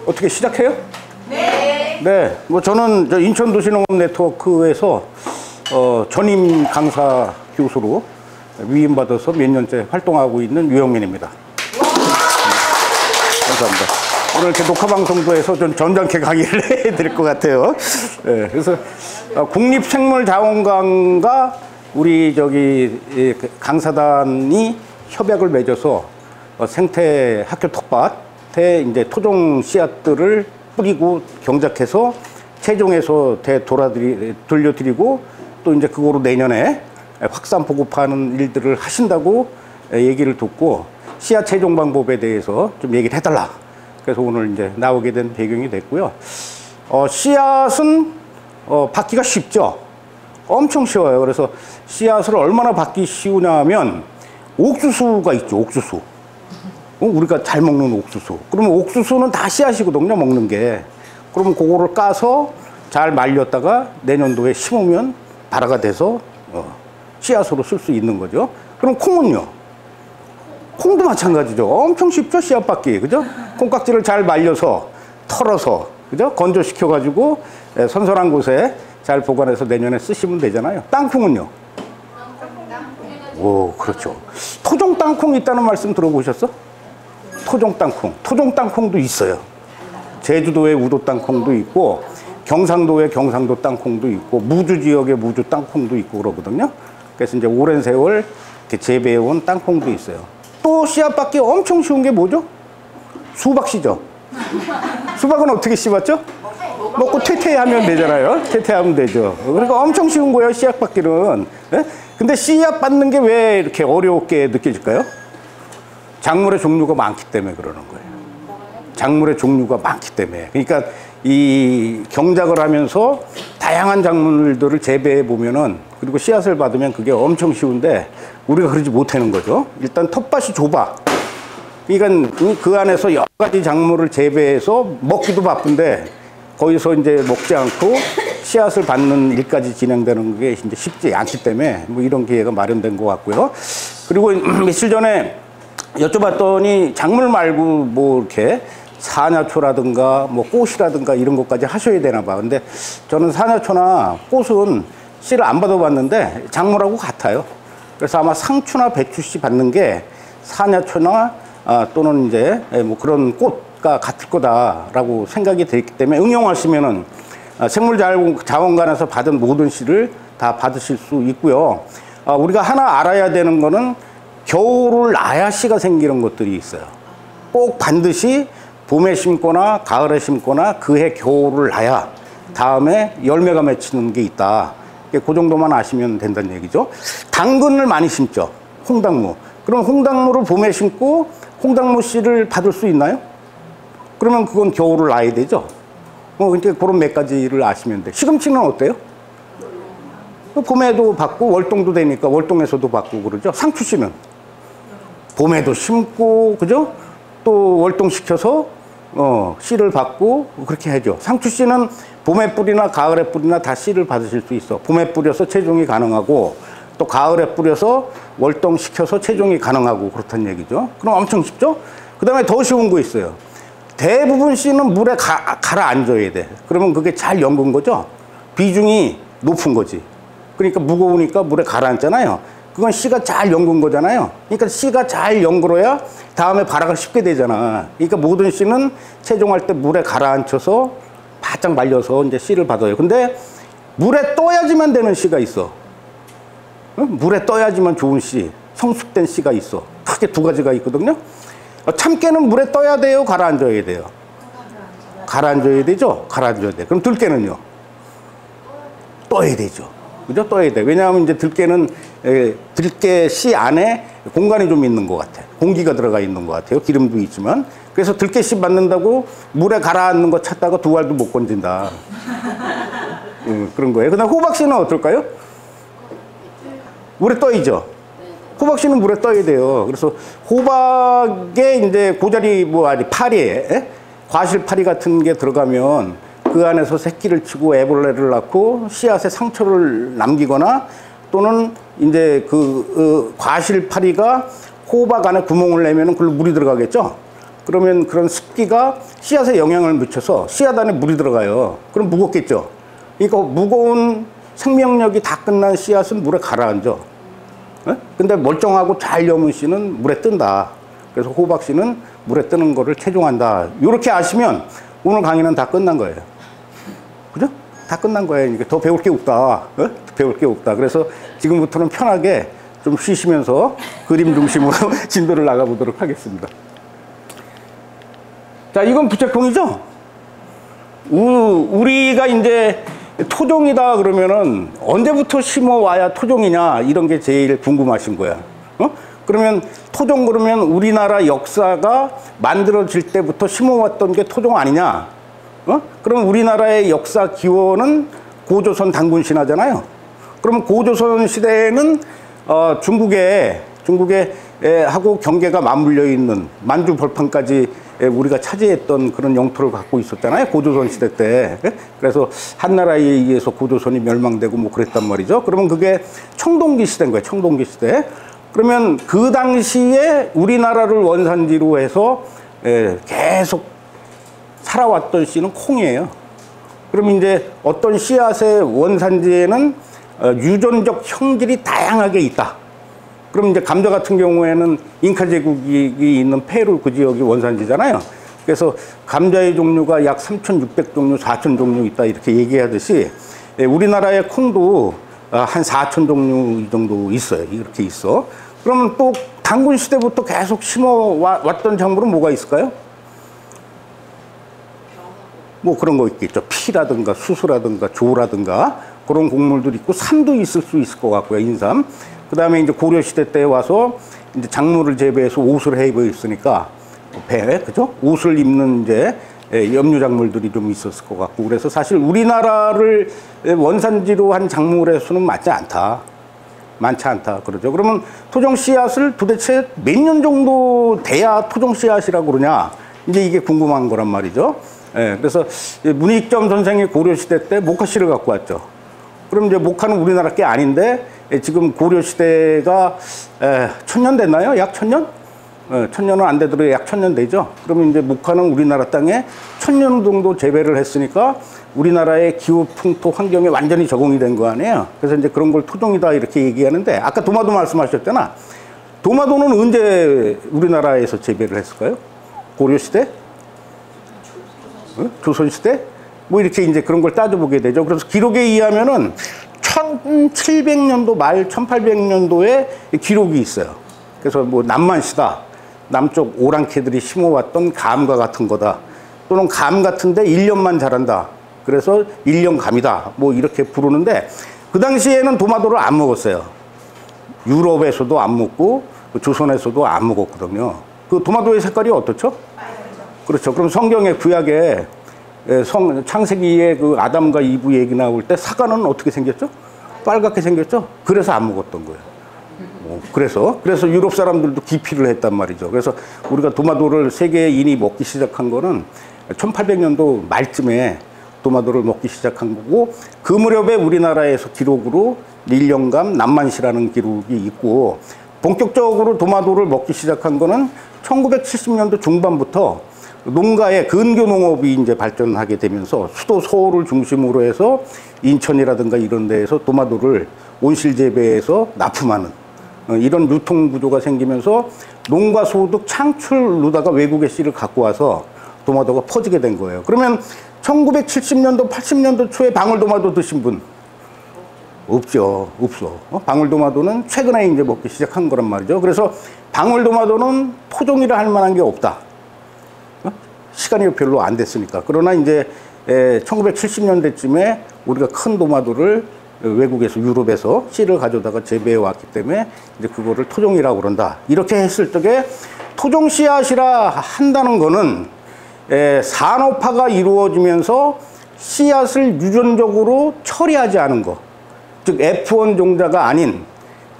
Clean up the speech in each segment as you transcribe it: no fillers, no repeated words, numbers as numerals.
어떻게 시작해요? 네. 네. 뭐 저는 저 인천도시농업 네트워크에서 전임 강사 교수로 위임받아서 몇 년째 활동하고 있는 유영민입니다. 감사합니다. 오늘 이렇게 녹화방송도 해서 좀 점잖게 강의를 해드릴 것 같아요. 네, 그래서 국립생물자원관과 우리 강사단이 협약을 맺어서 생태 학교 텃밭에 이제 토종 씨앗들을 뿌리고 경작해서 최종해서 돌려드리고 또 이제 그거로 내년에 확산 보급하는 일들을 하신다고 얘기를 듣고 씨앗 최종 방법에 대해서 좀 얘기를 해달라. 그래서 오늘 이제 나오게 된 배경이 됐고요. 씨앗은 받기가 쉽죠. 엄청 쉬워요. 그래서 씨앗을 얼마나 받기 쉬우냐면 옥수수가 있죠. 옥수수. 우리가 잘 먹는 옥수수. 그러면 옥수수는 다 씨앗이거든요. 먹는 게. 그러면 그거를 까서 잘 말렸다가 내년도에 심으면 발화가 돼서 씨앗으로 쓸 수 있는 거죠. 그럼 콩은요? 콩도 마찬가지죠. 엄청 쉽죠. 씨앗 받기. 그죠? 콩깍지를 잘 말려서 털어서 그죠? 건조시켜가지고 선선한 곳에 잘 보관해서 내년에 쓰시면 되잖아요. 땅콩은요? 오, 그렇죠. 토종 땅콩 있다는 말씀 들어보셨어? 토종 땅콩. 토종 땅콩도 있어요. 제주도에 우도 땅콩도 있고 경상도에 경상도 땅콩도 있고 무주 지역에 무주 땅콩도 있고 그러거든요. 그래서 이제 오랜 세월 이렇게 재배해온 땅콩도 있어요. 또 씨앗 받기 엄청 쉬운 게 뭐죠? 수박 씨죠. 수박은 어떻게 씹었죠? 먹고 퇴퇴하면 되잖아요. 퇴퇴하면 되죠. 그러니까 엄청 쉬운 거예요. 씨앗 받기는. 네? 근데 씨앗 받는 게 왜 이렇게 어렵게 느껴질까요? 작물의 종류가 많기 때문에 그러는 거예요. 작물의 종류가 많기 때문에. 그러니까 이 경작을 하면서 다양한 작물들을 재배해 보면은 그리고 씨앗을 받으면 그게 엄청 쉬운데 우리가 그러지 못하는 거죠. 일단 텃밭이 좁아. 그러니까 그 안에서 여러 가지 작물을 재배해서 먹기도 바쁜데 거기서 이제 먹지 않고 씨앗을 받는 일까지 진행되는 게 이제 쉽지 않기 때문에 뭐 이런 기회가 마련된 것 같고요. 그리고 며칠 전에 여쭤봤더니 작물 말고 뭐 이렇게 사냐초라든가 뭐 꽃이라든가 이런 것까지 하셔야 되나 봐. 근데 저는 사냐초나 꽃은 씨를 안 받아봤는데 작물하고 같아요. 그래서 아마 상추나 배추씨 받는 게 사냐초나 또는 이제 뭐 그런 꽃과 같을 거다라고 생각이 되기 때문에 응용하시면은 생물자원관에서 받은 모든 씨를 다 받으실 수 있고요. 우리가 하나 알아야 되는 거는 겨울을 나야 씨가 생기는 것들이 있어요. 꼭 반드시 봄에 심거나 가을에 심거나 그해 겨울을 나야 다음에 열매가 맺히는 게 있다. 그 정도만 아시면 된다는 얘기죠. 당근을 많이 심죠. 홍당무. 그럼 홍당무를 봄에 심고 홍당무 씨를 받을 수 있나요? 그러면 그건 겨울을 나야 되죠. 그러니까 그런 몇 가지를 아시면 돼. 시금치는 어때요? 봄에도 받고 월동도 되니까 월동에서도 받고 그러죠. 상추 씨는 봄에도 심고 그죠? 또 월동시켜서 씨를 받고 그렇게 하죠. 상추 씨는 봄에 뿌리나 가을에 뿌리나 다 씨를 받으실 수 있어. 봄에 뿌려서 채종이 가능하고 또 가을에 뿌려서 월동시켜서 채종이 가능하고 그렇다는 얘기죠. 그럼 엄청 쉽죠? 그 다음에 더 쉬운 거 있어요. 대부분 씨는 물에 가라앉아야 돼. 그러면 그게 잘 연근 거죠. 비중이 높은 거지. 그러니까 무거우니까 물에 가라앉잖아요. 그건 씨가 잘 연근 거잖아요. 그러니까 씨가 잘 연그러야 다음에 발화가 쉽게 되잖아. 그러니까 모든 씨는 채종할 때 물에 가라앉혀서 바짝 말려서 이제 씨를 받아요. 근데 물에 떠야지만 되는 씨가 있어. 물에 떠야지만 좋은 씨, 성숙된 씨가 있어. 크게 두 가지가 있거든요. 참깨는 물에 떠야 돼요? 가라앉아야 돼요? 가라앉아야 되죠? 가라앉아야 돼. 그럼 들깨는요? 떠야 되죠. 그죠? 떠야 돼. 왜냐하면 이제 들깨는 들깨 씨 안에 공간이 좀 있는 것 같아. 공기가 들어가 있는 것 같아요. 기름도 있지만. 그래서 들깨 씨 받는다고 물에 가라앉는 거 찾다가 두 알도 못 건진다. 그런 거예요. 그다음 호박 씨는 어떨까요? 물에 떠이죠. 호박 씨는 물에 떠야 돼요. 그래서 호박에 이제 고자리 뭐 아니 파리에 과실 파리 같은 게 들어가면 그 안에서 새끼를 치고 애벌레를 낳고 씨앗에 상처를 남기거나 또는 이제 과실 파리가 호박 안에 구멍을 내면은 그걸로 물이 들어가겠죠. 그러면 그런 습기가 씨앗에 영향을 미쳐서 씨앗 안에 물이 들어가요. 그럼 무겁겠죠. 그러니까 무거운 생명력이 다 끝난 씨앗은 물에 가라앉아. 근데 멀쩡하고 잘 여문 씨는 물에 뜬다. 그래서 호박 씨는 물에 뜨는 거를 체중한다. 이렇게 아시면 오늘 강의는 다 끝난 거예요. 그죠? 다 끝난 거예요. 이게 더 배울 게 없다. 배울 게 없다. 그래서 지금부터는 편하게 좀 쉬시면서 그림 중심으로 진도를 나가보도록 하겠습니다. 자, 이건 부채콩이죠? 우리가 이제 토종이다 그러면은 언제부터 심어와야 토종이냐 이런 게 제일 궁금하신 거야. 그러면 토종 그러면 우리나라 역사가 만들어질 때부터 심어왔던 게 토종 아니냐? 그럼 우리나라의 역사 기원은 고조선 단군 신화잖아요. 그럼 고조선 시대에는 중국에 하고 경계가 맞물려 있는 만주 벌판까지 우리가 차지했던 그런 영토를 갖고 있었잖아요. 고조선 시대 때. 그래서 한나라에 의해서 고조선이 멸망되고 뭐 그랬단 말이죠. 그러면 그게 청동기 시대인 거예요. 청동기 시대. 그러면 그 당시에 우리나라를 원산지로 해서 계속 살아왔던 씨는 콩이에요. 그럼 이제 어떤 씨앗의 원산지에는 유전적 형질이 다양하게 있다. 그럼 이제 감자 같은 경우에는 잉카 제국이 있는 페루 그 지역이 원산지잖아요. 그래서 감자의 종류가 약 3,600 종류, 4,000 종류 있다 이렇게 얘기하듯이 우리나라의 콩도 한 4,000 종류 이 정도 있어요. 이렇게 있어. 그러면 또 단군 시대부터 계속 심어왔던 작물은 뭐가 있을까요? 뭐 그런 거 있겠죠. 피라든가 수수라든가 조라든가 그런 곡물들이 있고 삼도 있을 수 있을 것 같고요. 인삼. 그 다음에 이제 고려시대 때 와서 이제 작물을 재배해서 옷을 해 입어 있으니까 그죠? 옷을 입는 이제 염류 작물들이 좀 있었을 것 같고 그래서 사실 우리나라를 원산지로 한 작물의 수는 많지 않다. 그러죠. 그러면 토종 씨앗을 도대체 몇 년 정도 돼야 토종 씨앗이라고 그러냐? 이제 이게 궁금한 거란 말이죠. 그래서 문익점 선생이 고려시대 때 목화씨를 갖고 왔죠. 그럼 이제 목화는 우리나라 게 아닌데 지금 고려시대가 1000년 됐나요? 약 1000년? 1000년은 안 되더라도 약 1000년 되죠. 그러면 이제 목화는 우리나라 땅에 1000년 정도 재배를 했으니까 우리나라의 기후, 풍토, 환경에 완전히 적응이 된 거 아니에요. 그래서 이제 그런 걸 토종이다 이렇게 얘기하는데 아까 도마도 말씀하셨잖아. 도마도는 언제 우리나라에서 재배를 했을까요? 고려시대? 조선시대? 뭐 이렇게 이제 그런 걸 따져보게 되죠. 그래서 기록에 의하면은 1700년도 말 1800년도에 기록이 있어요. 그래서 뭐 남만시다. 남쪽 오랑캐들이 심어왔던 감과 같은 거다. 또는 감 같은데 1년만 자란다. 그래서 1년감이다. 뭐 이렇게 부르는데 그 당시에는 도마도를 안 먹었어요. 유럽에서도 안 먹고 조선에서도 안 먹었거든요. 그 도마도의 색깔이 어떻죠? 그렇죠. 그럼 성경의 구약에 창세기에 그 아담과 이브 얘기 나올 때 사과는 어떻게 생겼죠? 빨갛게 생겼죠? 그래서 안 먹었던 거예요. 그래서 유럽 사람들도 기피를 했단 말이죠. 그래서 우리가 도마도를 세계인이 먹기 시작한 거는 1800년도 말쯤에 도마도를 먹기 시작한 거고 그 무렵에 우리나라에서 기록으로 릴령감 남만시라는 기록이 있고 본격적으로 도마도를 먹기 시작한 거는 1970년도 중반부터 농가의 근교 농업이 이제 발전하게 되면서 수도 서울을 중심으로 해서 인천이라든가 이런 데에서 도마도를 온실 재배해서 납품하는 이런 유통 구조가 생기면서 농가 소득 창출로다가 외국의 씨를 갖고 와서 도마도가 퍼지게 된 거예요. 그러면 1970년도, 80년도 초에 방울도마도 드신 분? 없죠. 없어. 방울도마도는 최근에 이제 먹기 시작한 거란 말이죠. 그래서 방울도마도는 토종이라 할 만한 게 없다. 시간이 별로 안 됐으니까. 그러나 이제 1970년대쯤에 우리가 큰 도마도를 외국에서 유럽에서 씨를 가져다가 재배해 왔기 때문에 이제 그거를 토종이라고 그런다. 이렇게 했을 적에 토종 씨앗이라 한다는 거는 산업화가 이루어지면서 씨앗을 유전적으로 처리하지 않은 거. 즉 F1 종자가 아닌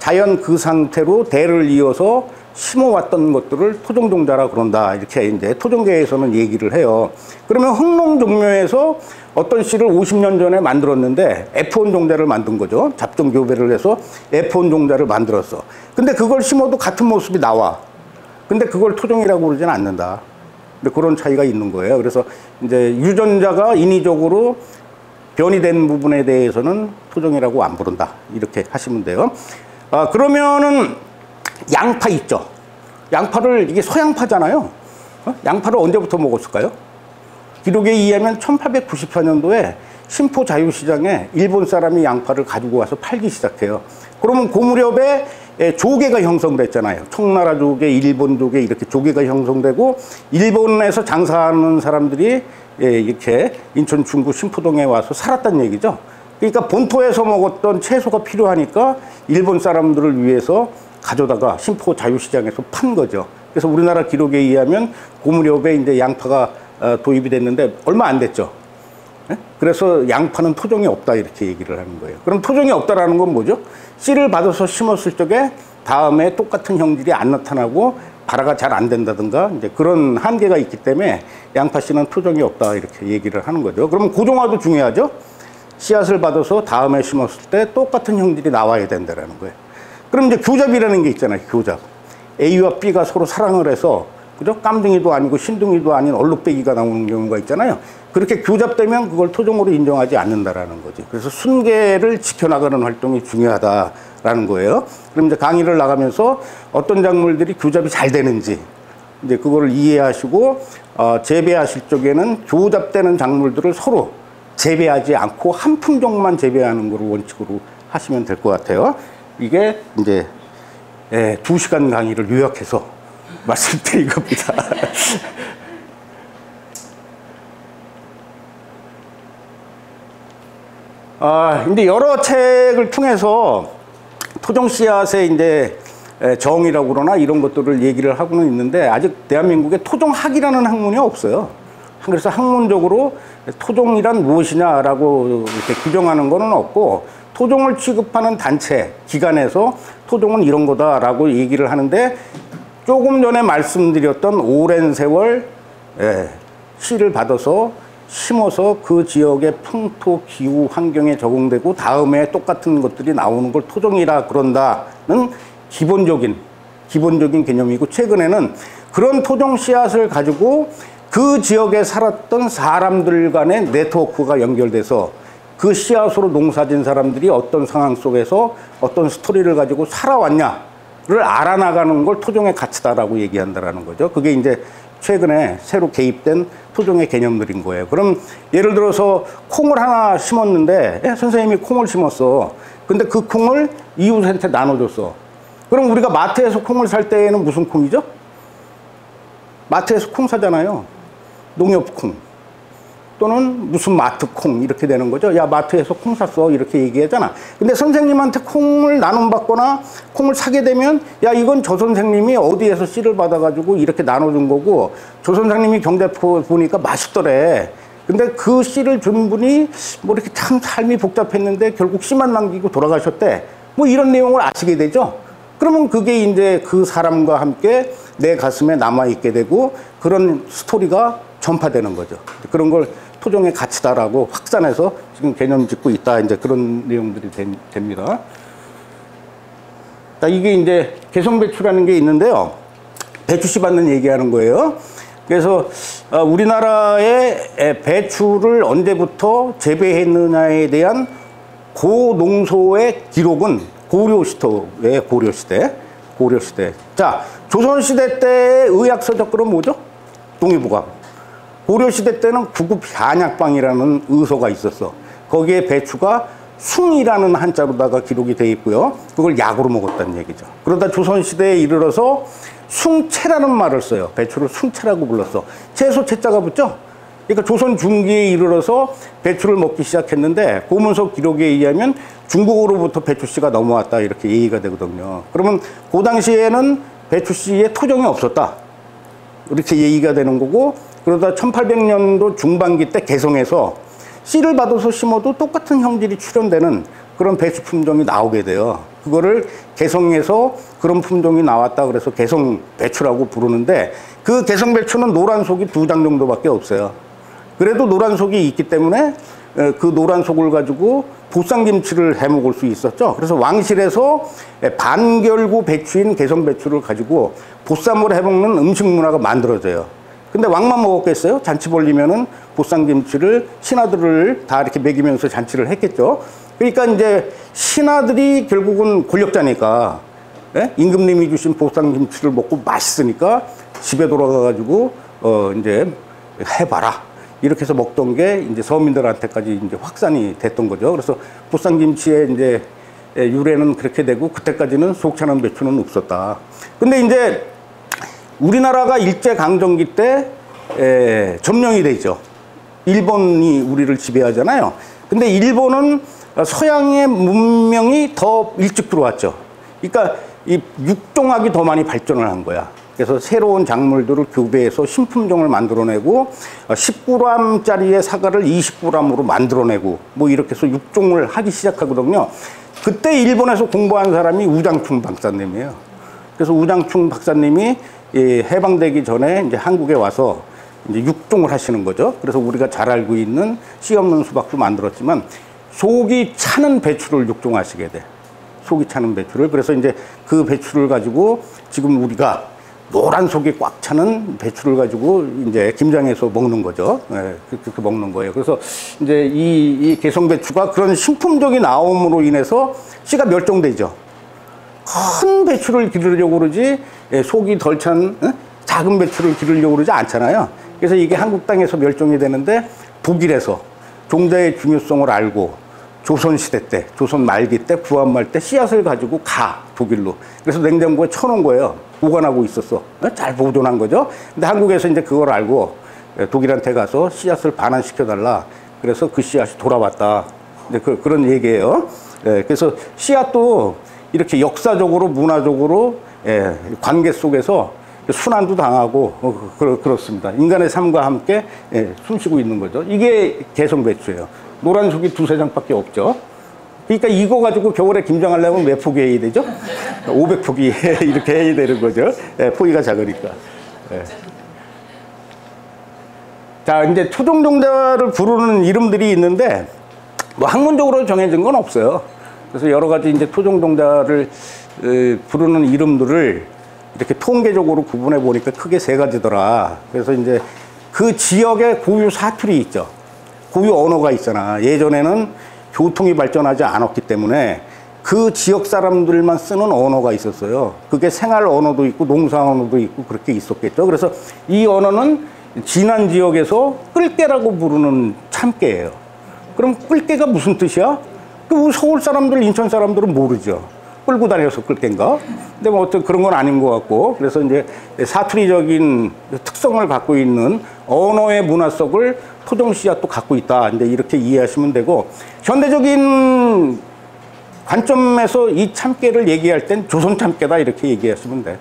자연 그 상태로 대를 이어서 심어왔던 것들을 토종 종자라 그런다. 이렇게 이제 토종계에서는 얘기를 해요. 그러면 흑농 종묘에서 어떤 씨를 50년 전에 만들었는데 F1 종자를 만든 거죠. 잡종 교배를 해서 F1 종자를 만들었어. 근데 그걸 심어도 같은 모습이 나와. 근데 그걸 토종이라고 그러지는 않는다. 근데 그런 차이가 있는 거예요. 그래서 이제 유전자가 인위적으로 변이된 부분에 대해서는 토종이라고 안 부른다. 이렇게 하시면 돼요. 그러면은 양파 있죠. 양파를 이게 서양파잖아요. 양파를 언제부터 먹었을까요? 기록에 의하면 1894년도에 신포 자유시장에 일본 사람이 양파를 가지고 와서 팔기 시작해요. 그러면 그 무렵에 조개가 형성됐잖아요. 청나라 조개, 일본 조개 이렇게 조개가 형성되고 일본에서 장사하는 사람들이 이렇게 인천 중구 신포동에 와서 살았다는 얘기죠. 그러니까 본토에서 먹었던 채소가 필요하니까 일본 사람들을 위해서 가져다가 신포 자유시장에서 판 거죠. 그래서 우리나라 기록에 의하면 그 무렵에 이제 양파가 도입이 됐는데 얼마 안 됐죠. 그래서 양파는 토종이 없다 이렇게 얘기를 하는 거예요. 그럼 토종이 없다라는 건 뭐죠? 씨를 받아서 심었을 적에 다음에 똑같은 형질이 안 나타나고 발화가 잘 안 된다든가 이제 그런 한계가 있기 때문에 양파 씨는 토종이 없다 이렇게 얘기를 하는 거죠. 그러면 고종화도 중요하죠. 씨앗을 받아서 다음에 심었을 때 똑같은 형질이 나와야 된다라는 거예요. 그럼 이제 교잡이라는 게 있잖아요. 교잡. A와 B가 서로 사랑을 해서 그죠? 깜둥이도 아니고 신둥이도 아닌 얼룩배기가 나오는 경우가 있잖아요. 그렇게 교잡되면 그걸 토종으로 인정하지 않는다라는 거지. 그래서 순계를 지켜나가는 활동이 중요하다라는 거예요. 그럼 이제 강의를 나가면서 어떤 작물들이 교잡이 잘 되는지 이제 그거를 이해하시고 재배하실 적에는 교잡되는 작물들을 서로 재배하지 않고 한 품종만 재배하는 걸 원칙으로 하시면 될 것 같아요. 이게 이제 2시간 강의를 요약해서 말씀드린 겁니다. 근데 여러 책을 통해서 토종 씨앗의 이제 정의라고 그러나 이런 것들을 얘기를 하고는 있는데 아직 대한민국에 토종학이라는 학문이 없어요. 그래서 학문적으로 토종이란 무엇이냐라고 이렇게 규정하는 거는 없고 토종을 취급하는 단체, 기관에서 토종은 이런 거다라고 얘기를 하는데 조금 전에 말씀드렸던 오랜 세월 씨를 받아서 심어서 그 지역의 풍토, 기후, 환경에 적응되고 다음에 똑같은 것들이 나오는 걸 토종이라 그런다는 기본적인 개념이고 최근에는 그런 토종 씨앗을 가지고 그 지역에 살았던 사람들 간의 네트워크가 연결돼서 그 씨앗으로 농사진 사람들이 어떤 상황 속에서 어떤 스토리를 가지고 살아왔냐를 알아나가는 걸 토종의 가치다라고 얘기한다라는 거죠. 그게 이제 최근에 새로 개입된 토종의 개념들인 거예요. 그럼 예를 들어서 콩을 하나 심었는데 선생님이 콩을 심었어. 근데 그 콩을 이웃한테 나눠줬어. 그럼 우리가 마트에서 콩을 살 때에는 무슨 콩이죠? 마트에서 콩 사잖아요. 농협콩 또는 무슨 마트콩 이렇게 되는 거죠. 야, 마트에서 콩 샀어 이렇게 얘기하잖아. 근데 선생님한테 콩을 나눔받거나 콩을 사게 되면 야, 이건 저 선생님이 어디에서 씨를 받아가지고 이렇게 나눠준 거고 저 선생님이 경제 보니까 맛있더래. 근데 그 씨를 준 분이 뭐 이렇게 참 삶이 복잡했는데 결국 씨만 남기고 돌아가셨대. 뭐 이런 내용을 아시게 되죠. 그러면 그게 이제 그 사람과 함께 내 가슴에 남아있게 되고 그런 스토리가 전파되는 거죠. 그런 걸 토종의 가치다라고 확산해서 지금 개념 짓고 있다. 이제 그런 내용들이 됩니다. 자, 이게 이제 개성배추라는 게 있는데요. 배추씨 받는 얘기하는 거예요. 그래서 우리나라의 배추를 언제부터 재배했느냐에 대한 고농소의 기록은 고려시대예요. 고려시대. 자, 조선시대 때의 의학서 적글은 뭐죠? 동의보감. 고려시대 때는 구급 한약방이라는 의서가 있었어. 거기에 배추가 숭이라는 한자로다가 기록이 돼 있고요. 그걸 약으로 먹었다는 얘기죠. 그러다 조선시대에 이르러서 숭채라는 말을 써요. 배추를 숭채라고 불렀어. 채소 채자가 붙죠? 그러니까 조선 중기에 이르러서 배추를 먹기 시작했는데 고문서 기록에 의하면 중국으로부터 배추씨가 넘어왔다 이렇게 얘기가 되거든요. 그러면 그 당시에는 배추씨에 토종이 없었다. 이렇게 얘기가 되는 거고 그러다 1800년도 중반기 때 개성에서 씨를 받아서 심어도 똑같은 형질이 출현되는 그런 배추 품종이 나오게 돼요. 그거를 개성에서 그런 품종이 나왔다 그래서 개성 배추라고 부르는데 그 개성 배추는 노란 속이 2장 정도밖에 없어요. 그래도 노란 속이 있기 때문에 그 노란 속을 가지고 보쌈김치를 해 먹을 수 있었죠. 그래서 왕실에서 반결구 배추인 개성 배추를 가지고 보쌈을 해 먹는 음식 문화가 만들어져요. 근데 왕만 먹었겠어요? 잔치 벌리면은 보쌈김치를 신하들을 다 이렇게 먹이면서 잔치를 했겠죠. 그러니까 이제 신하들이 결국은 권력자니까, 예? 임금님이 주신 보쌈김치를 먹고 맛있으니까 집에 돌아가가지고 이제 해봐라. 이렇게 해서 먹던 게 이제 서민들한테까지 이제 확산이 됐던 거죠. 그래서 보쌈김치의 이제 유래는 그렇게 되고, 그때까지는 속찬한 배추는 없었다. 근데 이제 우리나라가 일제강점기 때 점령이 되죠. 일본이 우리를 지배하잖아요. 근데 일본은 서양의 문명이 더 일찍 들어왔죠. 그러니까 이 육종학이 더 많이 발전을 한 거야. 그래서 새로운 작물들을 교배해서 신품종을 만들어내고 10g짜리의 사과를 20g으로 만들어내고 뭐 이렇게 해서 육종을 하기 시작하거든요. 그때 일본에서 공부한 사람이 우장충 박사님이에요. 그래서 우장충 박사님이 해방되기 전에 이제 한국에 와서 이제 육종을 하시는 거죠. 그래서 우리가 잘 알고 있는 씨 없는 수박도 만들었지만 속이 차는 배추를 육종하시게 돼. 속이 차는 배추를. 그래서 이제 그 배추를 가지고 지금 우리가 노란 속이 꽉 차는 배추를 가지고 이제 김장해서 먹는 거죠. 네, 그렇게 먹는 거예요. 그래서 이제 이 개성배추가 그런 신품종이 나옴으로 인해서 씨가 멸종되죠. 큰 배추를 기르려고 그러지 속이 덜 찬 작은 배추를 기르려고 그러지 않잖아요. 그래서 이게 한국 땅에서 멸종이 되는데 독일에서 종자의 중요성을 알고 조선시대 때, 조선 말기 때, 구한말 때 씨앗을 가지고 독일로. 그래서 냉장고에 쳐놓은 거예요. 보관하고 있었어. 잘 보존한 거죠. 근데 한국에서 이제 그걸 알고 독일한테 가서 씨앗을 반환시켜달라. 그래서 그 씨앗이 돌아왔다. 그런 얘기예요. 그래서 씨앗도 이렇게 역사적으로, 문화적으로 관계 속에서 순환도 당하고 그렇습니다. 인간의 삶과 함께 숨쉬고 있는 거죠. 이게 개성배추예요. 노란 속이 2~3장밖에 없죠. 그러니까 이거 가지고 겨울에 김장하려면 몇 포기 해야 되죠? 500포기 이렇게 해야 되는 거죠. 포기가 작으니까. 자, 이제 토종종자를 부르는 이름들이 있는데 뭐 학문적으로 정해진 건 없어요. 그래서 여러 가지 이제 토종종자를 부르는 이름들을 이렇게 통계적으로 구분해 보니까 크게 3가지더라. 그래서 이제 그 지역의 고유 사투리 있죠. 고유 언어가 있잖아. 예전에는 교통이 발전하지 않았기 때문에 그 지역 사람들만 쓰는 언어가 있었어요. 그게 생활 언어도 있고 농사 언어도 있고 그렇게 있었겠죠. 그래서 이 언어는 진안 지역에서 끌개라고 부르는 참깨예요. 그럼 끌개가 무슨 뜻이야? 그 서울 사람들, 인천 사람들은 모르죠. 끌고 다녀서 끌개인가? 근데 뭐 어떤 그런 건 아닌 것 같고, 그래서 이제 사투리적인 특성을 갖고 있는 언어의 문화 속을 토종 씨앗도 갖고 있다. 이제 이렇게 이해하시면 되고, 현대적인 관점에서 이 참깨를 얘기할 땐 조선 참깨다 이렇게 얘기하시면 돼.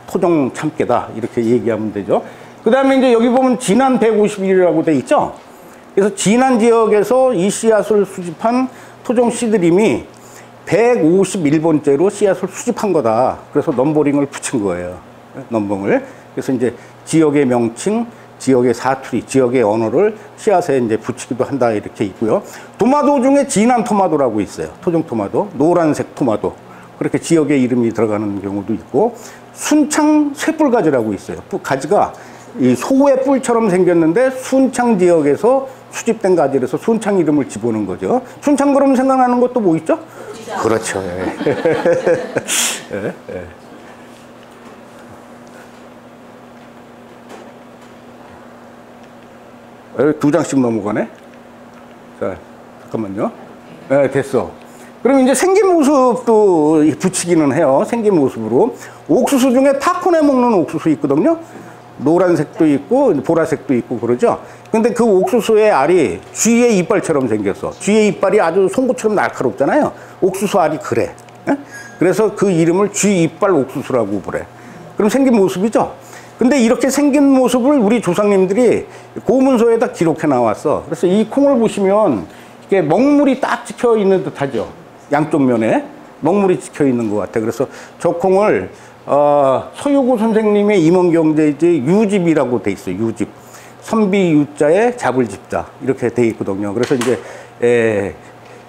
토종 참깨다 이렇게 얘기하면 되죠. 그 다음에 이제 여기 보면 진안 150일이라고 돼 있죠. 그래서 진안 지역에서 이 씨앗을 수집한 토종 씨드림이 151번째로 씨앗을 수집한 거다. 그래서 넘버링을 붙인 거예요. 넘버링을. 그래서 이제 지역의 명칭, 지역의 사투리, 지역의 언어를 씨앗에 이제 붙이기도 한다 이렇게 있고요. 토마토 중에 진안 토마토라고 있어요. 토종 토마토, 노란색 토마토. 그렇게 지역의 이름이 들어가는 경우도 있고, 순창 쇠뿔가지라고 있어요. 가지가 이 소의 뿔처럼 생겼는데 순창 지역에서 수집된 가지라서 순창 이름을 집어넣은 거죠. 순창 그러면 생각나는 것도 뭐 있죠? 그렇죠. 예. 예. 2장씩 넘어가네. 자, 잠깐만요. 네, 됐어. 그럼 이제 생긴 모습도 붙이기는 해요. 생긴 모습으로. 옥수수 중에 팝콘에 먹는 옥수수 있거든요. 노란색도 있고 보라색도 있고 그러죠. 근데 그 옥수수의 알이 쥐의 이빨처럼 생겼어. 쥐의 이빨이 아주 송곳처럼 날카롭잖아요. 옥수수 알이 그래. 예? 그래서 그 이름을 쥐 이빨 옥수수라고 부래. 그럼 생긴 모습이죠. 근데 이렇게 생긴 모습을 우리 조상님들이 고문서에다 기록해 나왔어. 그래서 이 콩을 보시면 이게 먹물이 딱 찍혀 있는 듯 하죠. 양쪽 면에 먹물이 찍혀 있는 것 같아. 그래서 저 콩을 서유구 선생님의 임원경제지 유집이라고 돼 있어요. 유집. 선비 유자에 잡을 집자 이렇게 돼 있거든요. 그래서 이제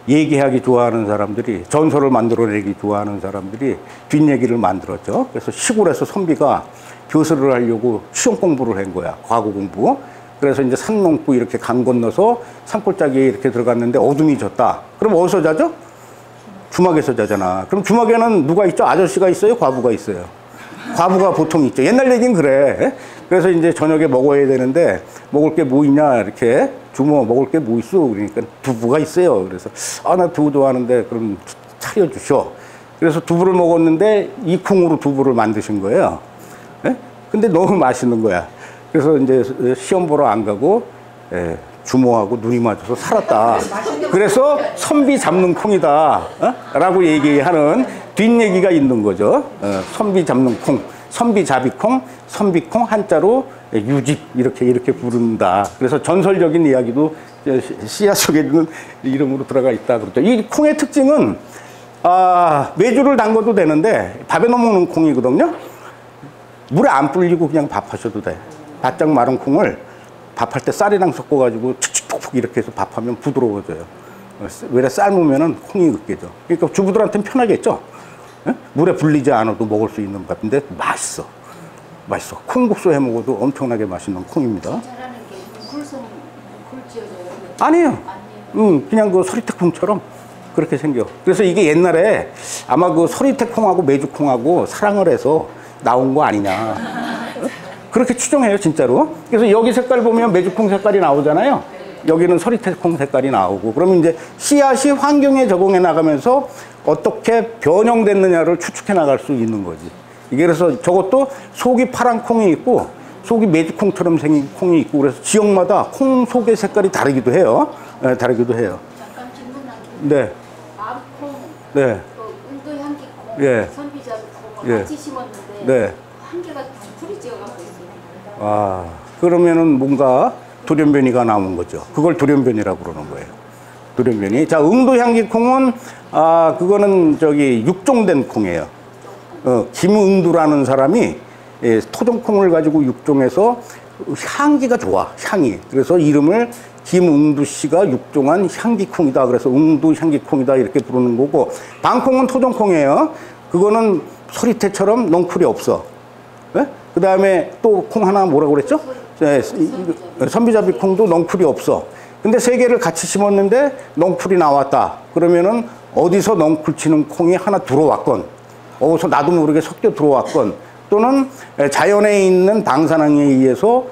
얘기하기 좋아하는 사람들이, 전설을 만들어내기 좋아하는 사람들이 뒷얘기를 만들었죠. 그래서 시골에서 선비가 교수를 하려고 시험 공부를 한 거야. 과거 공부. 그래서 이제 산 넘고 이렇게 강 건너서 산골짜기에 이렇게 들어갔는데 어둠이 졌다. 그럼 어디서 자죠? 주막에서 자잖아. 그럼 주막에는 누가 있죠? 아저씨가 있어요? 과부가 있어요? 과부가 보통 있죠. 옛날 얘기는 그래. 그래서 이제 저녁에 먹어야 되는데 먹을 게 뭐 있냐 이렇게 주모 먹을 게 뭐 있어? 그러니까 두부가 있어요. 그래서 나 두부 좋아하는데 그럼 차려주셔. 그래서 두부를 먹었는데 이 콩으로 두부를 만드신 거예요. 예? 근데 너무 맛있는 거야. 그래서 이제 시험 보러 안 가고 주모하고 눈이 맞아서 살았다. 그래서 선비 잡는 콩이다. 라고 얘기하는 뒷얘기가 있는 거죠. 선비 잡는 콩, 선비잡이콩, 선비콩 한자로 유집 이렇게 부른다. 그래서 전설적인 이야기도 씨앗 속에 있는 이름으로 들어가 있다. 그렇죠. 이 콩의 특징은 메주를 담궈도 되는데 밥에 넣어 먹는 콩이거든요. 물에 안 불리고 그냥 밥 하셔도 돼. 바짝 마른 콩을 밥할 때 쌀이랑 섞어가지고 칙칙폭폭 이렇게 해서 밥하면 부드러워져요. 왜냐 삶으면은 콩이 으깨져. 그러니까 주부들한테는 편하겠죠. 에? 물에 불리지 않아도 먹을 수 있는 밥인데 맛있어. 맛있어. 콩국수 해 먹어도 엄청나게 맛있는 콩입니다. 잘하는 게 굴 찌어져요? 아니에요. 그냥 그 서리태콩처럼 그렇게 생겨. 그래서 이게 옛날에 아마 그 서리태콩하고 메주콩하고 사랑을 해서 나온 거 아니냐. 그렇게 추정해요, 진짜로. 그래서 여기 색깔 보면 메주콩 색깔이 나오잖아요. 여기는 서리태콩 색깔이 나오고. 그러면 이제 씨앗이 환경에 적응해 나가면서 어떻게 변형됐느냐를 추측해 나갈 수 있는 거지. 이게 그래서 저것도 속이 파란 콩이 있고 속이 메주콩처럼 생긴 콩이 있고 그래서 지역마다 콩 속의 색깔이 다르기도 해요. 네, 다르기도 해요. 잠깐 질문한 게. 네. 마음콩, 네. 또 은도향기콩, 예. 선비잡이콩 예. 같이 심었는데 네. 한 개가 풀이 찌어갖고 있어요. 그러면은 뭔가 돌연변이가 나온 거죠. 그걸 돌연변이라고 그러는 거예요. 돌연변이. 자, 응도향기콩은 그거는 저기 육종된 콩이에요. 김응두라는 사람이 토종콩을 가지고 육종해서 향기가 좋아, 향이. 그래서 이름을 김응두 씨가 육종한 향기콩이다. 그래서 응두 향기콩이다 이렇게 부르는 거고, 방콩은 토종콩이에요. 그거는 서리태처럼 넝쿨이 없어. 그 다음에 또 콩 하나 뭐라고 그랬죠? 선비잡이콩도 넝쿨이 없어. 근데 세 개를 같이 심었는데 넝쿨이 나왔다. 그러면은 어디서 넝쿨 치는 콩이 하나 들어왔건, 어디서 나도 모르게 섞여 들어왔건, 또는 자연에 있는 방사능에 의해서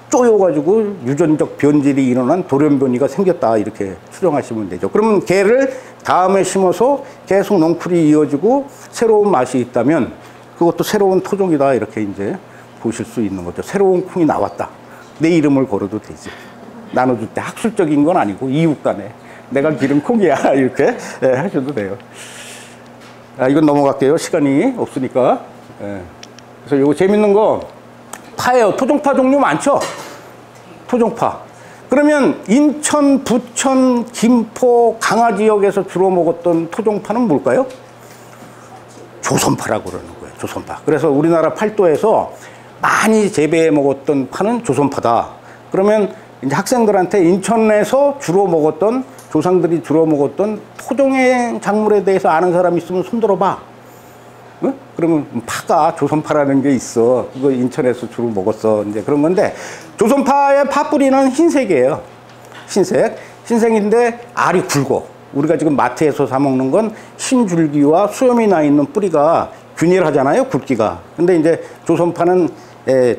쪼여가지고 유전적 변질이 일어난 돌연변이가 생겼다. 이렇게 추정하시면 되죠. 그러면 걔를 다음에 심어서 계속 넝쿨이 이어지고 새로운 맛이 있다면 그것도 새로운 토종이다. 이렇게 이제 보실 수 있는 거죠. 새로운 콩이 나왔다. 내 이름을 걸어도 되지. 나눠줄 때 학술적인 건 아니고 이웃 간에 내가 기른 콩이야. 이렇게 하셔도 돼요. 이건 넘어갈게요. 시간이 없으니까. 그래서 이거 재밌는 거 파예요. 토종파 종류 많죠? 토종파. 그러면 인천, 부천, 김포, 강화 지역에서 주로 먹었던 토종파는 뭘까요? 조선파라고 그러는 거예요. 조선파. 그래서 우리나라 팔도에서 많이 재배해 먹었던 파는 조선파다. 그러면 이제 학생들한테 인천에서 주로 먹었던, 조상들이 주로 먹었던 토종의 작물에 대해서 아는 사람 있으면 손들어봐. 응? 그러면 파가 조선파라는 게 있어. 그거 인천에서 주로 먹었어. 이제 그런 건데, 조선파의 파뿌리는 흰색이에요. 흰색. 흰색인데 알이 굵어. 우리가 지금 마트에서 사 먹는 건 흰 줄기와 수염이 나 있는 뿌리가 균일하잖아요, 굵기가. 근데 이제 조선파는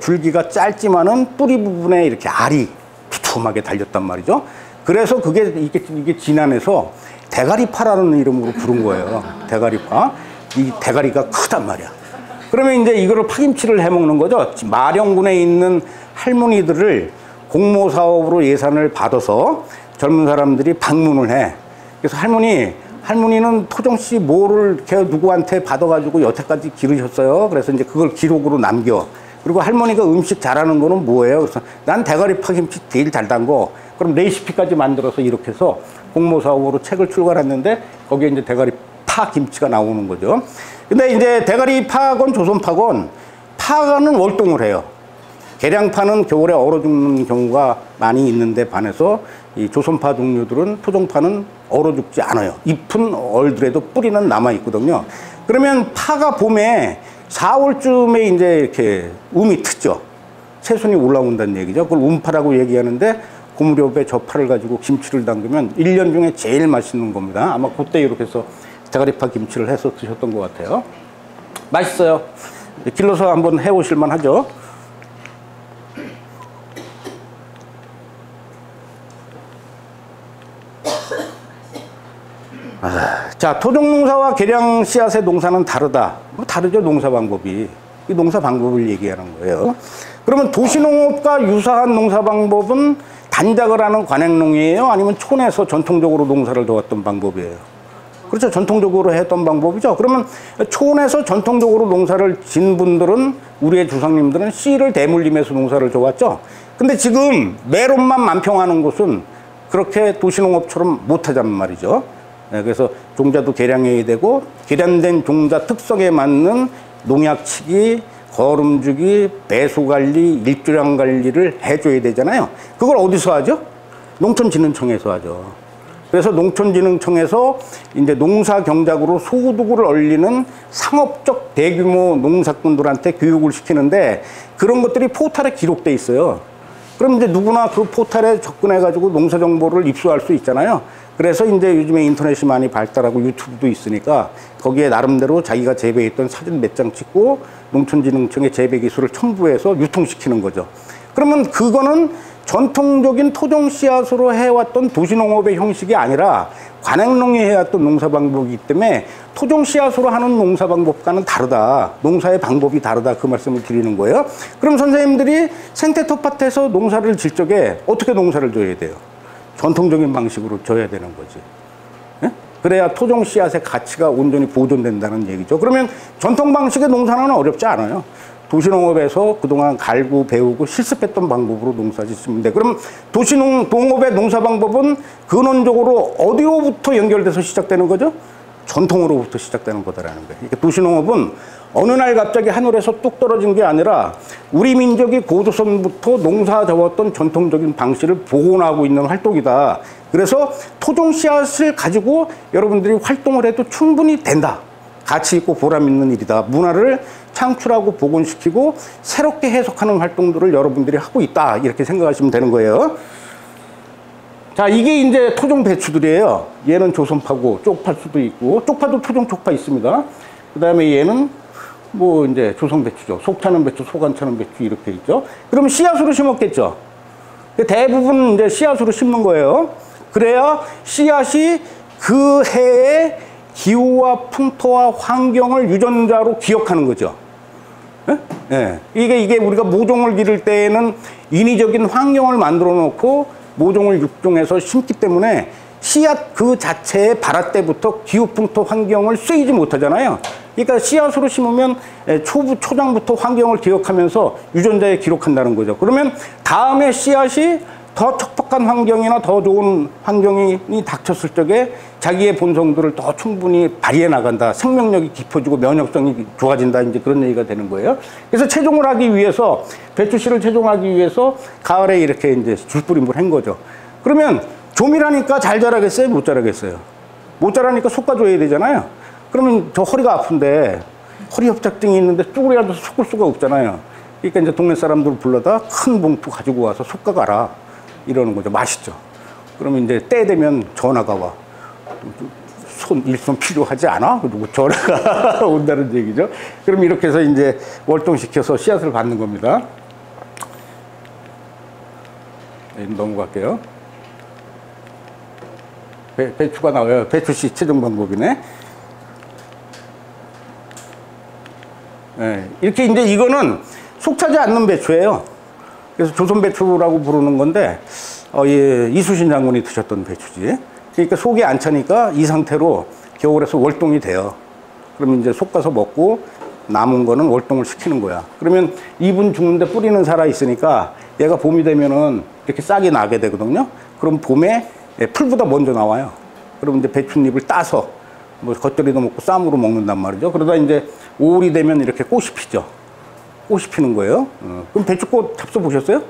줄기가 짧지만은 뿌리 부분에 이렇게 알이 두툼하게 달렸단 말이죠. 그래서 이게 진안에서 대가리파라는 이름으로 부른 거예요. 대가리파. 이 대가리가 크단 말이야. 그러면 이제 이거를 파김치를 해 먹는 거죠. 마령군에 있는 할머니들을 공모 사업으로 예산을 받아서 젊은 사람들이 방문을 해. 그래서 할머니는 토종씨 뭐를 이렇게 누구한테 받아가지고 여태까지 기르셨어요. 그래서 이제 그걸 기록으로 남겨. 그리고 할머니가 음식 잘하는 거는 뭐예요? 그래서 난 대가리 파김치 제일 잘 담궈. 그럼 레시피까지 만들어서 이렇게 해서 공모 사업으로 책을 출간했는데 거기에 이제 대가리 파 김치가 나오는 거죠. 근데 이제 대가리 파건 조선파건 파는 월동을 해요. 계량파는 겨울에 얼어 죽는 경우가 많이 있는데 반해서 이 조선파 종류들은 토종파는 얼어 죽지 않아요. 잎은 얼더라도 뿌리는 남아 있거든요. 그러면 파가 봄에 4월쯤에 이제 이렇게 움이 트죠. 새순이 올라온다는 얘기죠. 그걸 움파라고 얘기하는데 그 무렵에 저 파를 가지고 김치를 담그면 1년 중에 제일 맛있는 겁니다. 아마 그때 이렇게 해서 대가리파 김치를 해서 드셨던 것 같아요. 맛있어요. 길러서 한번 해오실 만하죠. 자, 토종농사와 계량 씨앗의 농사는 다르다. 뭐 다르죠, 농사 방법이. 이 농사 방법을 얘기하는 거예요. 그러면 도시농업과 유사한 농사 방법은 단작을 하는 관행농이에요? 아니면 촌에서 전통적으로 농사를 도왔던 방법이에요? 그렇죠. 전통적으로 했던 방법이죠. 그러면 촌에서 전통적으로 농사를 진 분들은, 우리의 주상님들은 씨를 대물림해서 농사를 줘왔죠. 근데 지금 메론만 만평하는 곳은 그렇게 도시농업처럼 못하자는 말이죠. 그래서 종자도 계량해야 되고, 계량된 종자 특성에 맞는 농약치기, 거름주기, 배수관리, 일조량 관리를 해줘야 되잖아요. 그걸 어디서 하죠? 농촌진흥청에서 하죠. 그래서 농촌진흥청에서 이제 농사경작으로 소득을 올리는 상업적 대규모 농사꾼들한테 교육을 시키는데, 그런 것들이 포털에 기록돼 있어요. 그럼 이제 누구나 그 포털에 접근해가지고 농사 정보를 입수할 수 있잖아요. 그래서 이제 요즘에 인터넷이 많이 발달하고 유튜브도 있으니까 거기에 나름대로 자기가 재배했던 사진 몇 장 찍고 농촌진흥청에 재배 기술을 첨부해서 유통시키는 거죠. 그러면 그거는 전통적인 토종 씨앗으로 해왔던 도시농업의 형식이 아니라 관행농이 해왔던 농사 방법이기 때문에 토종 씨앗으로 하는 농사 방법과는 다르다. 농사의 방법이 다르다. 그 말씀을 드리는 거예요. 그럼 선생님들이 생태 텃밭에서 농사를 질 적에 어떻게 농사를 져야 돼요? 전통적인 방식으로 져야 되는 거지. 예? 그래야 토종 씨앗의 가치가 온전히 보존된다는 얘기죠. 그러면 전통 방식의 농사는 어렵지 않아요. 도시농업에서 그동안 갈고 배우고 실습했던 방법으로 농사 짓으면 돼. 그럼 도시농업의 농사 방법은 근원적으로 어디로부터 연결돼서 시작되는 거죠? 전통으로부터 시작되는 거다라는 거예요. 그러니까 도시농업은 어느 날 갑자기 하늘에서 뚝 떨어진 게 아니라 우리 민족이 고조선부터 농사 져왔던 전통적인 방식을 복원하고 있는 활동이다. 그래서 토종 씨앗을 가지고 여러분들이 활동을 해도 충분히 된다. 가치 있고 보람 있는 일이다. 문화를 창출하고 복원시키고 새롭게 해석하는 활동들을 여러분들이 하고 있다. 이렇게 생각하시면 되는 거예요. 자, 이게 이제 토종 배추들이에요. 얘는 조선파고 쪽파일 수도 있고, 쪽파도 토종 쪽파 있습니다. 그 다음에 얘는 뭐 이제 조선 배추죠. 속 차는 배추, 속 안 차는 배추 이렇게 있죠. 그럼 씨앗으로 심었겠죠. 대부분 이제 씨앗으로 심는 거예요. 그래야 씨앗이 그 해의 기후와 풍토와 환경을 유전자로 기억하는 거죠. 예? 예. 이게 우리가 모종을 기를 때에는 인위적인 환경을 만들어 놓고 모종을 육종해서 심기 때문에 씨앗 그 자체의 발화 때부터 기후, 풍토, 환경을 쐬이지 못하잖아요. 그러니까 씨앗으로 심으면 초장부터 환경을 기억하면서 유전자에 기록한다는 거죠. 그러면 다음에 씨앗이 더 척박한 환경이나 더 좋은 환경이 닥쳤을 적에 자기의 본성들을 더 충분히 발휘해 나간다. 생명력이 깊어지고 면역성이 좋아진다. 이제 그런 얘기가 되는 거예요. 그래서 체종을 하기 위해서, 배추씨를 체종하기 위해서 가을에 이렇게 이제 줄뿌림을 한 거죠. 그러면 조밀하니까 잘 자라겠어요? 못 자라겠어요? 못 자라니까 솎아줘야 되잖아요. 그러면 저 허리가 아픈데 허리 협착증이 있는데 쭈그려 앉아서 솎을 수가 없잖아요. 그러니까 이제 동네 사람들 불러다 큰 봉투 가지고 와서 솎아가라. 이러는 거죠. 맛있죠. 그러면 이제 때 되면 전화가 와. 일손 필요하지 않아? 그리고 전화가 온다는 얘기죠. 그럼 이렇게 해서 이제 월동시켜서 씨앗을 받는 겁니다. 네, 넘어갈게요. 배추가 나와요. 배추씨 체종 방법이네. 네, 이렇게 이제 이거는 속 차지 않는 배추예요. 그래서 조선 배추라고 부르는 건데, 예, 이수신 장군이 드셨던 배추지. 그러니까 속이 안 차니까 이 상태로 겨울에서 월동이 돼요. 그러면 이제 속 가서 먹고 남은 거는 월동을 시키는 거야. 그러면 잎은 죽는데 뿌리는 살아 있으니까 얘가 봄이 되면은 이렇게 싹이 나게 되거든요. 그럼 봄에 풀보다 먼저 나와요. 그러면 이제 배춧잎을 따서 뭐 겉절이도 먹고 쌈으로 먹는단 말이죠. 그러다 이제 5월이 되면 이렇게 꽃이 피죠. 꽃이 피는 거예요. 그럼 배추꽃 잡숴 보셨어요?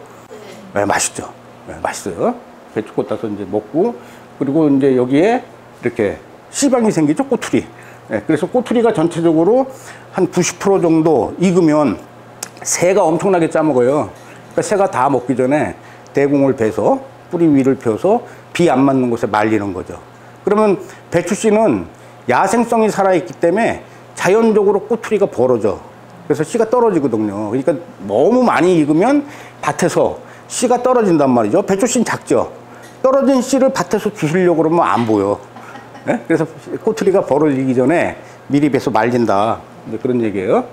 네, 맛있죠. 네, 맛있어요. 배추꽃 따서 이제 먹고, 그리고 이제 여기에 이렇게 씨방이 생기죠, 꼬투리. 네, 그래서 꼬투리가 전체적으로 한 90% 정도 익으면 새가 엄청나게 짜먹어요. 그러니까 새가 다 먹기 전에 대공을 베서 뿌리 위를 펴서 비 안 맞는 곳에 말리는 거죠. 그러면 배추씨는 야생성이 살아있기 때문에 자연적으로 꼬투리가 벌어져. 그래서 씨가 떨어지거든요. 그러니까 너무 많이 익으면 밭에서 씨가 떨어진단 말이죠. 배추씨는 작죠. 떨어진 씨를 밭에서 주시려고 그러면 안 보여. 네? 그래서 꼬투리가 벌어지기 전에 미리 베서 말린다. 그런 얘기예요.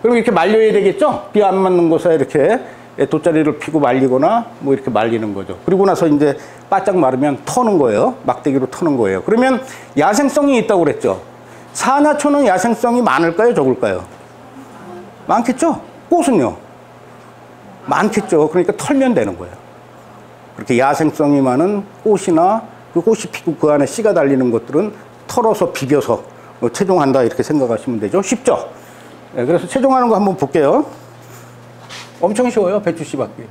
그럼 이렇게 말려야 되겠죠? 비 안 맞는 곳에 이렇게 돗자리를 피고 말리거나 뭐 이렇게 말리는 거죠. 그리고 나서 이제 바짝 마르면 터는 거예요. 막대기로 터는 거예요. 그러면 야생성이 있다고 그랬죠. 산화초는 야생성이 많을까요? 적을까요? 많겠죠? 꽃은요? 많겠죠. 그러니까 털면 되는 거예요. 그렇게 야생성이 많은 꽃이나 그 꽃이 피고 그 안에 씨가 달리는 것들은 털어서 비벼서 채종한다 이렇게 생각하시면 되죠. 쉽죠? 네, 그래서 채종하는 거 한번 볼게요. 엄청 쉬워요. 배추씨 받기.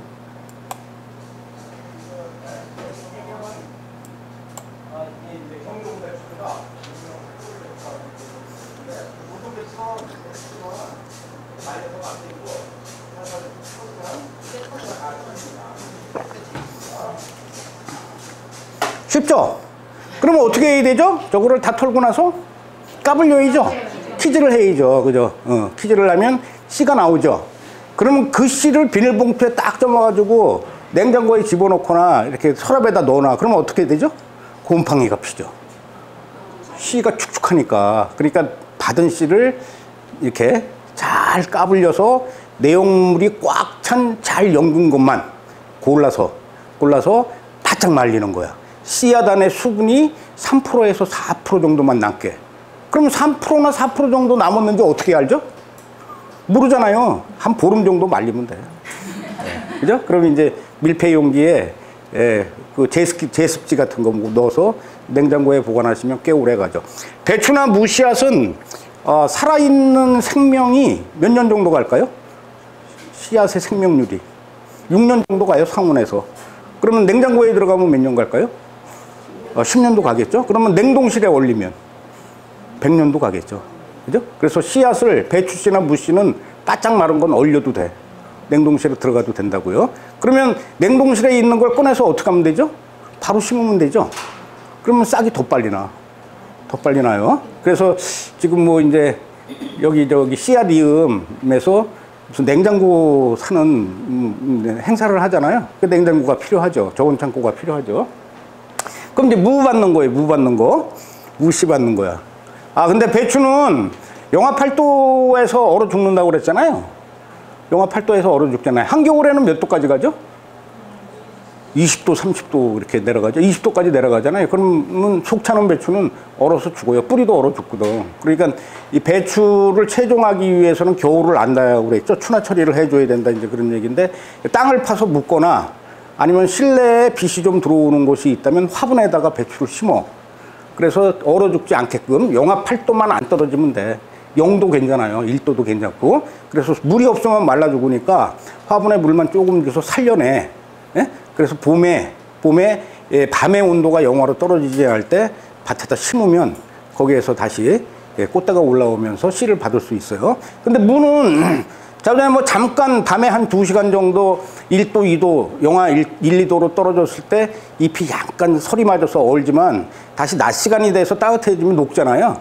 쉽죠? 그러면 어떻게 해야 되죠? 저거를 다 털고 나서 까불려야죠. 키즈를 해야죠. 그죠? 키즈를 하면 씨가 나오죠. 그러면 그 씨를 비닐봉투에 딱 점아가지고 냉장고에 집어넣거나 이렇게 서랍에다 넣어놔. 그러면 어떻게 되죠? 곰팡이가 피죠. 씨가 축축하니까. 그러니까 받은 씨를 이렇게 잘 까불려서 내용물이 꽉 찬 잘 연근 것만 골라서 바짝 말리는 거야. 씨앗 안에 수분이 3%에서 4% 정도만 남게. 그럼 3%나 4% 정도 남았는지 어떻게 알죠? 모르잖아요. 한 보름 정도 말리면 돼요. 네. 그죠? 그럼 이제 밀폐 용기에 그 제습지 같은 거 넣어서 냉장고에 보관하시면 꽤 오래 가죠. 배추나 무씨앗은 살아있는 생명이 몇 년 정도 갈까요? 씨앗의 생명률이 6년 정도 가요, 상온에서. 그러면 냉장고에 들어가면 몇 년 갈까요? 10년도 가겠죠? 그러면 냉동실에 얼리면 100년도 가겠죠. 그죠? 그래서 씨앗을 배추씨나 무씨는 바짝 마른 건 얼려도 돼. 냉동실에 들어가도 된다고요. 그러면 냉동실에 있는 걸 꺼내서 어떻게 하면 되죠? 바로 심으면 되죠. 그러면 싹이 더 빨리 나. 더 빨리 나요. 그래서 지금 뭐 이제 여기 씨앗 이음에서 무슨 냉장고 사는 행사를 하잖아요. 그 냉장고가 필요하죠. 저온 창고가 필요하죠. 그럼 이제 무 받는 거예요. 무 받는 거. 무씨 받는 거야. 근데 배추는 영하 8도에서 얼어 죽는다고 그랬잖아요. 영하 8도에서 얼어 죽잖아요. 한겨울에는 몇 도까지 가죠? 20도, 30도 이렇게 내려가죠. 20도까지 내려가잖아요. 그러면 속 차는 배추는 얼어서 죽어요. 뿌리도 얼어 죽거든. 그러니까 이 배추를 채종하기 위해서는 겨울을 안다고 그랬죠. 추나 처리를 해줘야 된다. 이제 그런 얘기인데 땅을 파서 묻거나 아니면 실내에 빛이 좀 들어오는 곳이 있다면 화분에다가 배추를 심어. 그래서 얼어 죽지 않게끔 영하 8도만 안 떨어지면 돼. 0도 괜찮아요. 1도도 괜찮고. 그래서 물이 없으면 말라 죽으니까 화분에 물만 조금 줘서 살려내. 예? 그래서 밤의 온도가 영하로 떨어지지 않을 때 밭에다 심으면 거기에서 다시 꽃대가 올라오면서 씨를 받을 수 있어요. 근데 무는 자, 뭐 잠깐 밤에 한 2시간 정도 1도, 2도, 영하 1, 2도로 떨어졌을 때 잎이 약간 설이 맞아서 얼지만 다시 낮 시간이 돼서 따뜻해지면 녹잖아요.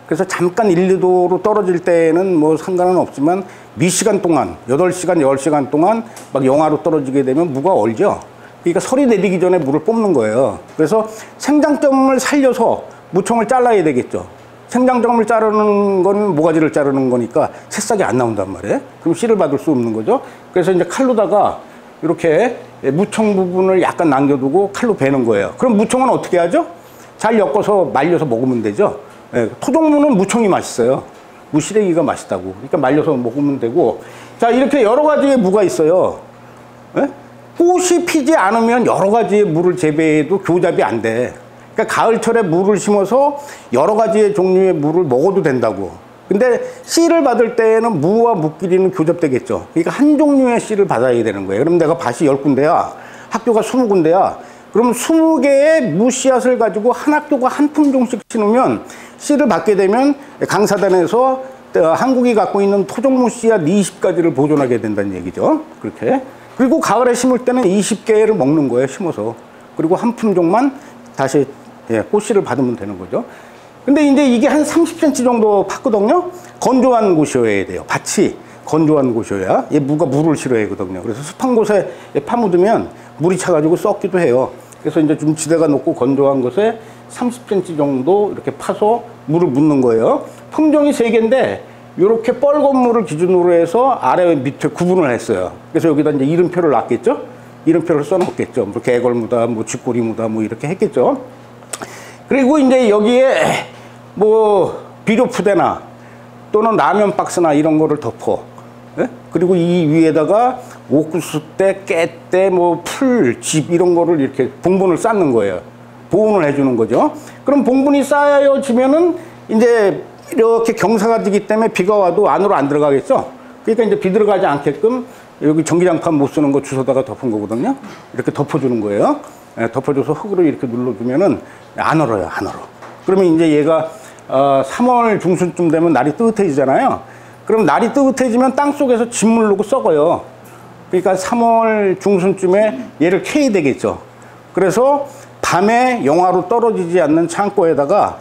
그래서 잠깐 1, 2도로 떨어질 때는 뭐 상관은 없지만 몇 시간 동안, 8시간, 10시간 동안 막 영하로 떨어지게 되면 무가 얼죠. 그러니까 설이 내리기 전에 물을 뽑는 거예요. 그래서 생장점을 살려서 무총을 잘라야 되겠죠. 생장점을 자르는 건 모가지를 자르는 거니까 새싹이 안 나온단 말이에요. 그럼 씨를 받을 수 없는 거죠. 그래서 이제 칼로다가 이렇게 무총 부분을 약간 남겨두고 칼로 베는 거예요. 그럼 무총은 어떻게 하죠? 잘 엮어서 말려서 먹으면 되죠. 토종무는 무총이 맛있어요. 무시래기가 맛있다고. 그러니까 말려서 먹으면 되고. 자, 이렇게 여러 가지의 무가 있어요. 꽃이 피지 않으면 여러 가지의 무를 재배해도 교잡이 안 돼. 그러니까 가을철에 무를 심어서 여러 가지의 종류의 무를 먹어도 된다고. 근데 씨를 받을 때에는 무와 무끼리는 교접되겠죠. 그러니까 한 종류의 씨를 받아야 되는 거예요. 그럼 내가 밭이 10군데야. 학교가 20군데야. 그럼 20개의 무 씨앗을 가지고 한 학교가 한 품종씩 심으면 씨를 받게 되면 강사단에서 한국이 갖고 있는 토종무 씨앗 20가지를 보존하게 된다는 얘기죠. 그렇게. 그리고 가을에 심을 때는 20개를 먹는 거예요. 심어서. 그리고 한 품종만 다시 꽃씨를 받으면 되는 거죠. 근데 이제 이게 한 30cm 정도 팠거든요. 건조한 곳이어야 돼요. 밭이 건조한 곳이어야 얘 무가 물을 싫어해야 하거든요. 그래서 습한 곳에 파묻으면 물이 차가지고 썩기도 해요. 그래서 이제 좀 지대가 높고 건조한 곳에 30cm 정도 이렇게 파서 물을 묻는 거예요. 품종이 3개인데 이렇게 뻘건 물을 기준으로 해서 아래 밑에 구분을 했어요. 그래서 여기다 이제 이름표를 놨겠죠. 이름표를 써놓겠죠. 뭐 개걸무다, 뭐 쥐꼬리무다, 뭐 이렇게 했겠죠. 그리고 이제 여기에 뭐 비료푸대나 또는 라면 박스나 이런 거를 덮어. 예? 그리고 이 위에다가 옥수수대, 깨대, 뭐 풀, 집 이런 거를 이렇게 봉분을 쌓는 거예요. 보온을 해주는 거죠. 그럼 봉분이 쌓여지면은 이제 이렇게 경사가 지기 때문에 비가 와도 안으로 안 들어가겠죠. 그러니까 이제 비 들어가지 않게끔 여기 전기장판 못 쓰는 거 주워다가 덮은 거거든요. 이렇게 덮어주는 거예요. 덮어줘서 흙으로 이렇게 눌러주면은 안 얼어요, 안 얼어. 그러면 이제 얘가 3월 중순쯤 되면 날이 뜨뜻해지잖아요. 그럼 날이 뜨뜻해지면 땅 속에서 짓물르고 썩어요. 그러니까 3월 중순쯤에 얘를 캐야 되겠죠. 그래서 밤에 영하로 떨어지지 않는 창고에다가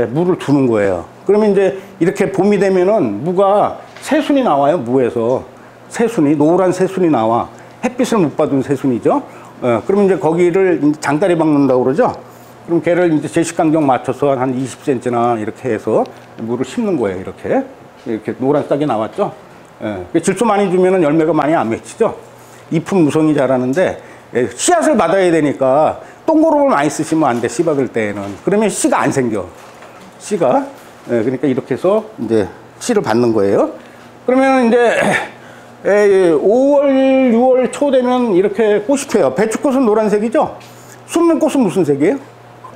물을 두는 거예요. 그러면 이제 이렇게 봄이 되면은 무가 새순이 나와요. 무에서 새순이, 노란 새순이 나와. 햇빛을 못 받은 새순이죠. 그러면 이제 거기를 장다리 박는다고 그러죠. 그럼 걔를 이제 제식간격 맞춰서 한 20cm나 이렇게 해서 물을 심는 거예요. 이렇게 노란 싹이 나왔죠. 질소 많이 주면은 열매가 많이 안 맺히죠. 잎은 무성이 자라는데 씨앗을 받아야 되니까 똥고름을 많이 쓰시면 안 돼. 씨 받을 때에는. 그러면 씨가 안 생겨. 씨가. 그러니까 이렇게 해서 이제 씨를 받는 거예요. 그러면 이제 5월, 6월 초 되면 이렇게 꽃이 펴요. 배추꽃은 노란색이죠. 순문꽃은 무슨 색이에요?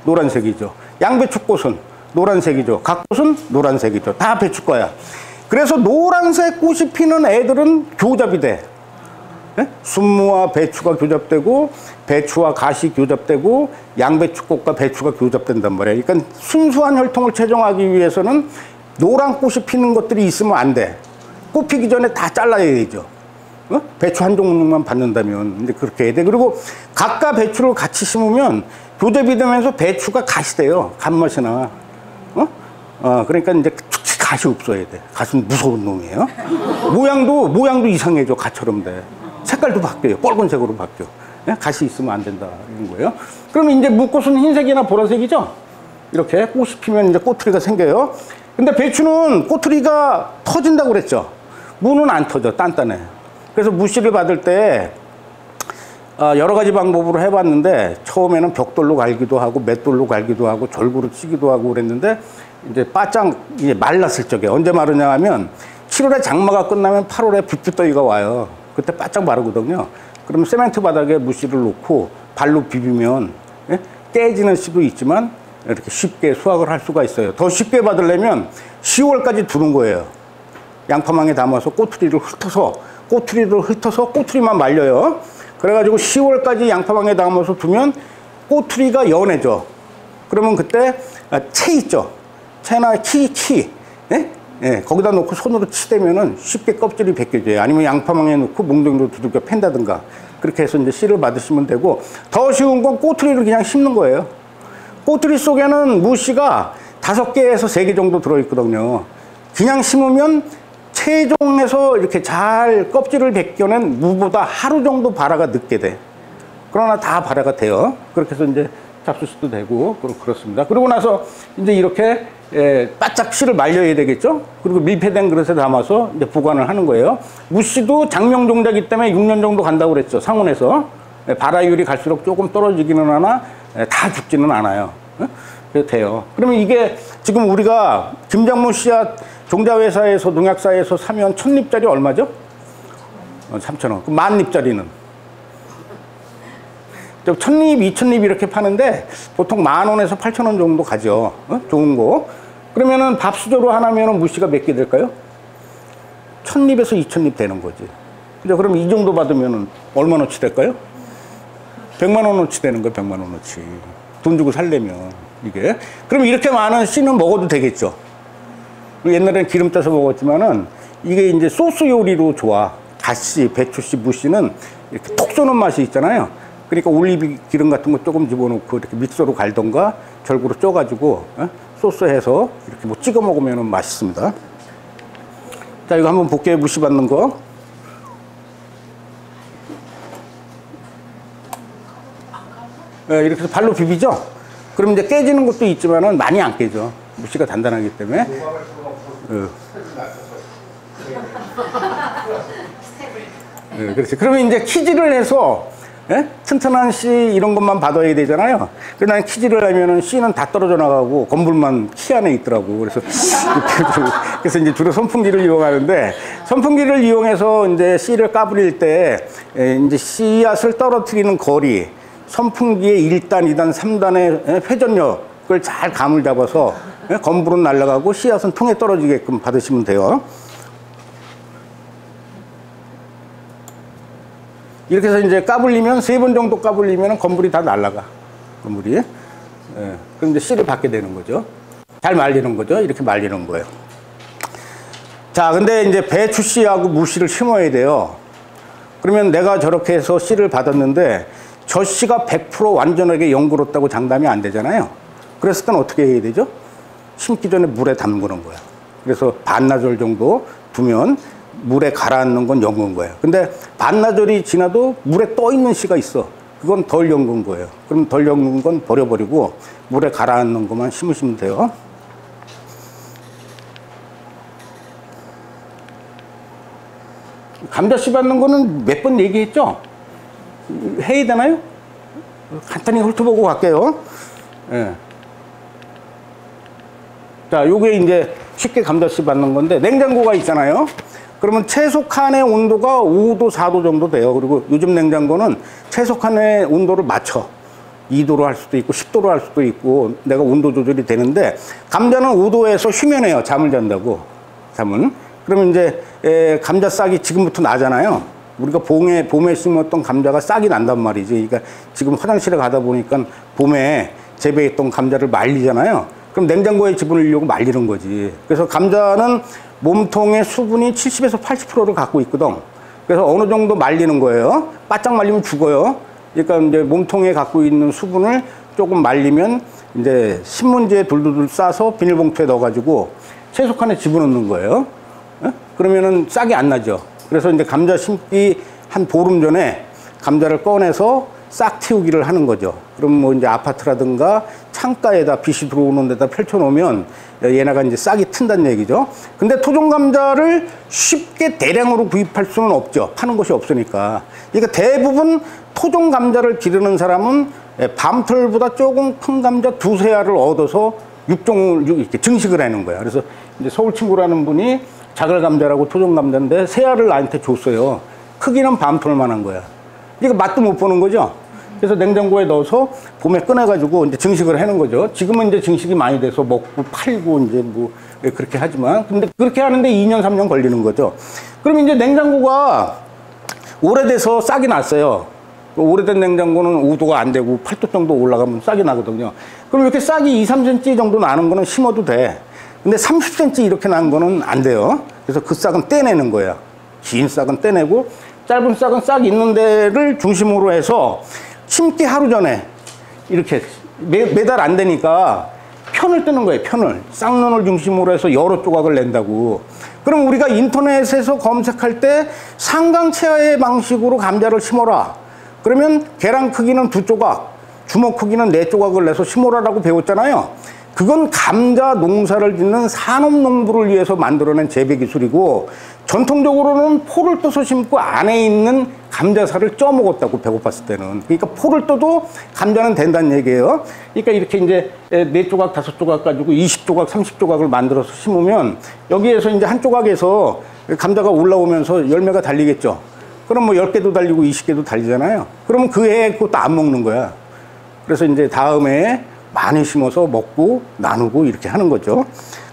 노란색이죠. 양배추꽃은 노란색이죠. 갓꽃은 노란색이죠. 다 배추과야. 그래서 노란색 꽃이 피는 애들은 교잡이 돼. 네? 순무와 배추가 교잡되고 배추와 갓이 교잡되고 양배추꽃과 배추가 교잡된단 말이에요. 그러니까 순수한 혈통을 체정하기 위해서는 노란 꽃이 피는 것들이 있으면 안 돼. 꽃 피기 전에 다 잘라야 되죠. 배추 한 종류만 받는다면 이제 그렇게 해야 돼. 그리고 갓과 배추를 같이 심으면 교잡이 되면서 배추가 갓이 돼요. 갓맛이나. 그러니까 이제 특히 갓이 없어야 돼. 갓은 무서운 놈이에요. 모양도 이상해져. 갓처럼 돼. 색깔도 바뀌어요. 빨간색으로 바뀌어. 갓이 있으면 안 된다. 이런 거예요. 그러면 이제 무꽃은 흰색이나 보라색이죠? 이렇게 꽃이 피면 이제 꼬투리가 생겨요. 근데 배추는 꼬투리가 터진다고 그랬죠? 무는 안 터져. 단단해. 그래서 무씨를 받을 때 여러 가지 방법으로 해봤는데 처음에는 벽돌로 갈기도 하고 맷돌로 갈기도 하고 졸구로 치기도 하고 그랬는데 이제 바짝 이제 말랐을 적에 언제 마르냐 하면 7월에 장마가 끝나면 8월에 붓붓더위가 와요. 그때 바짝 마르거든요. 그럼 세멘트 바닥에 무씨를 놓고 발로 비비면 깨지는 씨도 있지만 이렇게 쉽게 수확을 할 수가 있어요. 더 쉽게 받으려면 10월까지 두는 거예요. 양파망에 담아서 꼬투리를 흩어서 꼬투리만 말려요. 그래가지고 10월까지 양파망에 담아서 두면 꼬투리가 연해져. 그러면 그때 채 있죠. 채나 키. 거기다 놓고 손으로 치대면은 쉽게 껍질이 벗겨져요. 아니면 양파망에 넣고 몽둥이로 두들겨 팬다든가. 그렇게 해서 이제 씨를 받으시면 되고, 더 쉬운 건 꼬투리를 그냥 심는 거예요. 꼬투리 속에는 무씨가 5개에서 3개 정도 들어있거든요. 그냥 심으면 체종에서 이렇게 잘 껍질을 벗겨낸 무보다 하루 정도 발화가 늦게 돼. 그러나 다 발화가 돼요. 그렇게 해서 이제 잡수씨도 되고, 그렇습니다. 그러고 나서 이제 이렇게 바짝 씨를 말려야 되겠죠? 그리고 밀폐된 그릇에 담아서 이제 보관을 하는 거예요. 무씨도 장명 종자이기 때문에 6년 정도 간다고 그랬죠. 상온에서. 발화율이 갈수록 조금 떨어지기는 하나, 다 죽지는 않아요. 그래서 돼요. 그러면 이게 지금 우리가 김장무 씨앗 종자회사에서 농약사에서 사면 1000립짜리 얼마죠? 3,000원. 그럼 10,000립짜리는? 1000립, 2000립 이렇게 파는데 보통 10,000원에서 8,000원 정도 가죠. 좋은 거. 그러면은 밥수저로 하나면은 무씨가 몇 개 될까요? 1000립에서 2000립 되는 거지. 그죠? 그럼 이 정도 받으면은 얼마나치 될까요? 100만 원어치 되는 거예요, 100만 원어치. 돈 주고 살려면, 이게. 그럼 이렇게 많은 씨는 먹어도 되겠죠. 옛날에는 기름 떠서 먹었지만은, 이게 이제 소스 요리로 좋아. 갓씨, 배추씨, 무씨는 이렇게 톡 쏘는 맛이 있잖아요. 그러니까 올리브 기름 같은 거 조금 집어넣고 이렇게 믹서로 갈던가 절구로 쪄가지고, 소스 해서 이렇게 뭐 찍어 먹으면 맛있습니다. 자, 이거 한번 볼게요, 무씨 받는 거. 네, 이렇게 해서 발로 비비죠? 그럼 이제 깨지는 것도 있지만은 많이 안 깨져. 무씨가 단단하기 때문에. 네, 그렇지. 그러면 이제 키질을 해서, 예? 튼튼한 씨 이런 것만 받아야 되잖아요. 그래서 난 키질을 하면은 씨는 다 떨어져 나가고 건불만 키 안에 있더라고. 그래서 이제 주로 선풍기를 이용하는데, 선풍기를 이용해서 이제 씨를 까부릴 때, 이제 씨앗을 떨어뜨리는 거리, 선풍기의 1단, 2단, 3단의 회전력을 잘 감을 잡아서 건불은 날아가고 씨앗은 통에 떨어지게끔 받으시면 돼요. 이렇게 해서 이제 까불리면 3번 정도 까불리면 건불이 다 날아가. 건불이. 예. 그럼 이제 씨를 받게 되는 거죠. 잘 말리는 거죠. 이렇게 말리는 거예요. 자, 근데 이제 배추 씨하고 무씨를 심어야 돼요. 그러면 내가 저렇게 해서 씨를 받았는데 저 씨가 100% 완전하게 연그렀다고 장담이 안 되잖아요. 그랬을 땐 어떻게 해야 되죠? 심기 전에 물에 담그는 거야. 그래서 반나절 정도 두면 물에 가라앉는 건 연근 거예요. 근데 반나절이 지나도 물에 떠 있는 씨가 있어. 그건 덜 연근 거예요. 그럼 덜 연근 건 버려버리고 물에 가라앉는 것만 심으시면 돼요. 감자 씨 받는 거는 몇 번 얘기했죠? 해야 되나요? 간단히 훑어보고 갈게요. 예. 자, 요게 이제 쉽게 감자 씨 받는 건데, 냉장고가 있잖아요. 그러면 최소 칸의 온도가 5도, 4도 정도 돼요. 그리고 요즘 냉장고는 최소 칸의 온도를 맞춰. 2도로 할 수도 있고, 10도로 할 수도 있고, 내가 온도 조절이 되는데, 감자는 5도에서 쉬면 해요. 잠을 잔다고. 잠은. 그러면 이제, 감자 싹이 지금부터 나잖아요. 우리가 봄에 심었던 감자가 싹이 난단 말이지. 그러니까 지금 화장실에 가다 보니까 봄에 재배했던 감자를 말리잖아요. 그럼 냉장고에 집어넣으려고 말리는 거지. 그래서 감자는 몸통의 수분이 70에서 80%를 갖고 있거든. 그래서 어느 정도 말리는 거예요. 바짝 말리면 죽어요. 그러니까 이제 몸통에 갖고 있는 수분을 조금 말리면 이제 신문지에 둘둘둘 싸서 비닐봉투에 넣어가지고 채소칸에 집어넣는 거예요. 그러면은 싹이 안 나죠. 그래서 이제 감자 심기 한 보름 전에 감자를 꺼내서 싹 틔우기를 하는 거죠. 그럼 뭐 이제 아파트라든가 창가에다 빛이 들어오는 데다 펼쳐놓으면 얘네가 이제 싹이 튼다는 얘기죠. 근데 토종 감자를 쉽게 대량으로 구입할 수는 없죠. 파는 곳이 없으니까. 그러니까 대부분 토종 감자를 기르는 사람은 밤털보다 조금 큰 감자 2-3알을 얻어서 육종을 이렇게 증식을 하는 거야. 그래서 이제 서울 친구라는 분이 자갈 감자라고 토종 감자인데 3알을 나한테 줬어요. 크기는 밤털만한 거야. 그러니까 맛도 못 보는 거죠. 그래서 냉장고에 넣어서 봄에 꺼내가지고 이제 증식을 하는 거죠. 지금은 이제 증식이 많이 돼서 먹고 팔고 이제 뭐 그렇게 하지만, 근데 그렇게 하는데 2년, 3년 걸리는 거죠. 그럼 이제 냉장고가 오래돼서 싹이 났어요. 오래된 냉장고는 5도가 안 되고 8도 정도 올라가면 싹이 나거든요. 그럼 이렇게 싹이 2-3cm 정도 나는 거는 심어도 돼. 근데 30cm 이렇게 난 거는 안 돼요. 그래서 그 싹은 떼내는 거야. 긴 싹은 떼내고 짧은 싹은 싹 있는 데를 중심으로 해서 심기 하루 전에 이렇게 매달 안 되니까 편을 뜨는 거예요. 편을. 쌍눈을 중심으로 해서 여러 조각을 낸다고. 그럼 우리가 인터넷에서 검색할 때 상강체의 방식으로 감자를 심어라. 그러면 계란 크기는 2조각, 주먹 크기는 4조각을 내서 심어라라고 배웠잖아요. 그건 감자 농사를 짓는 산업농부를 위해서 만들어낸 재배기술이고, 전통적으로는 포를 떠서 심고 안에 있는 감자살을 쪄 먹었다고, 배고팠을 때는. 그러니까 포를 떠도 감자는 된다는 얘기예요. 그러니까 이렇게 이제 4조각, 5조각 가지고 20조각, 30조각을 만들어서 심으면 여기에서 이제 한 조각에서 감자가 올라오면서 열매가 달리겠죠. 그럼 뭐 10개도 달리고 20개도 달리잖아요. 그러면 그 해에 그것도 안 먹는 거야. 그래서 이제 다음 해에 많이 심어서 먹고 나누고 이렇게 하는 거죠.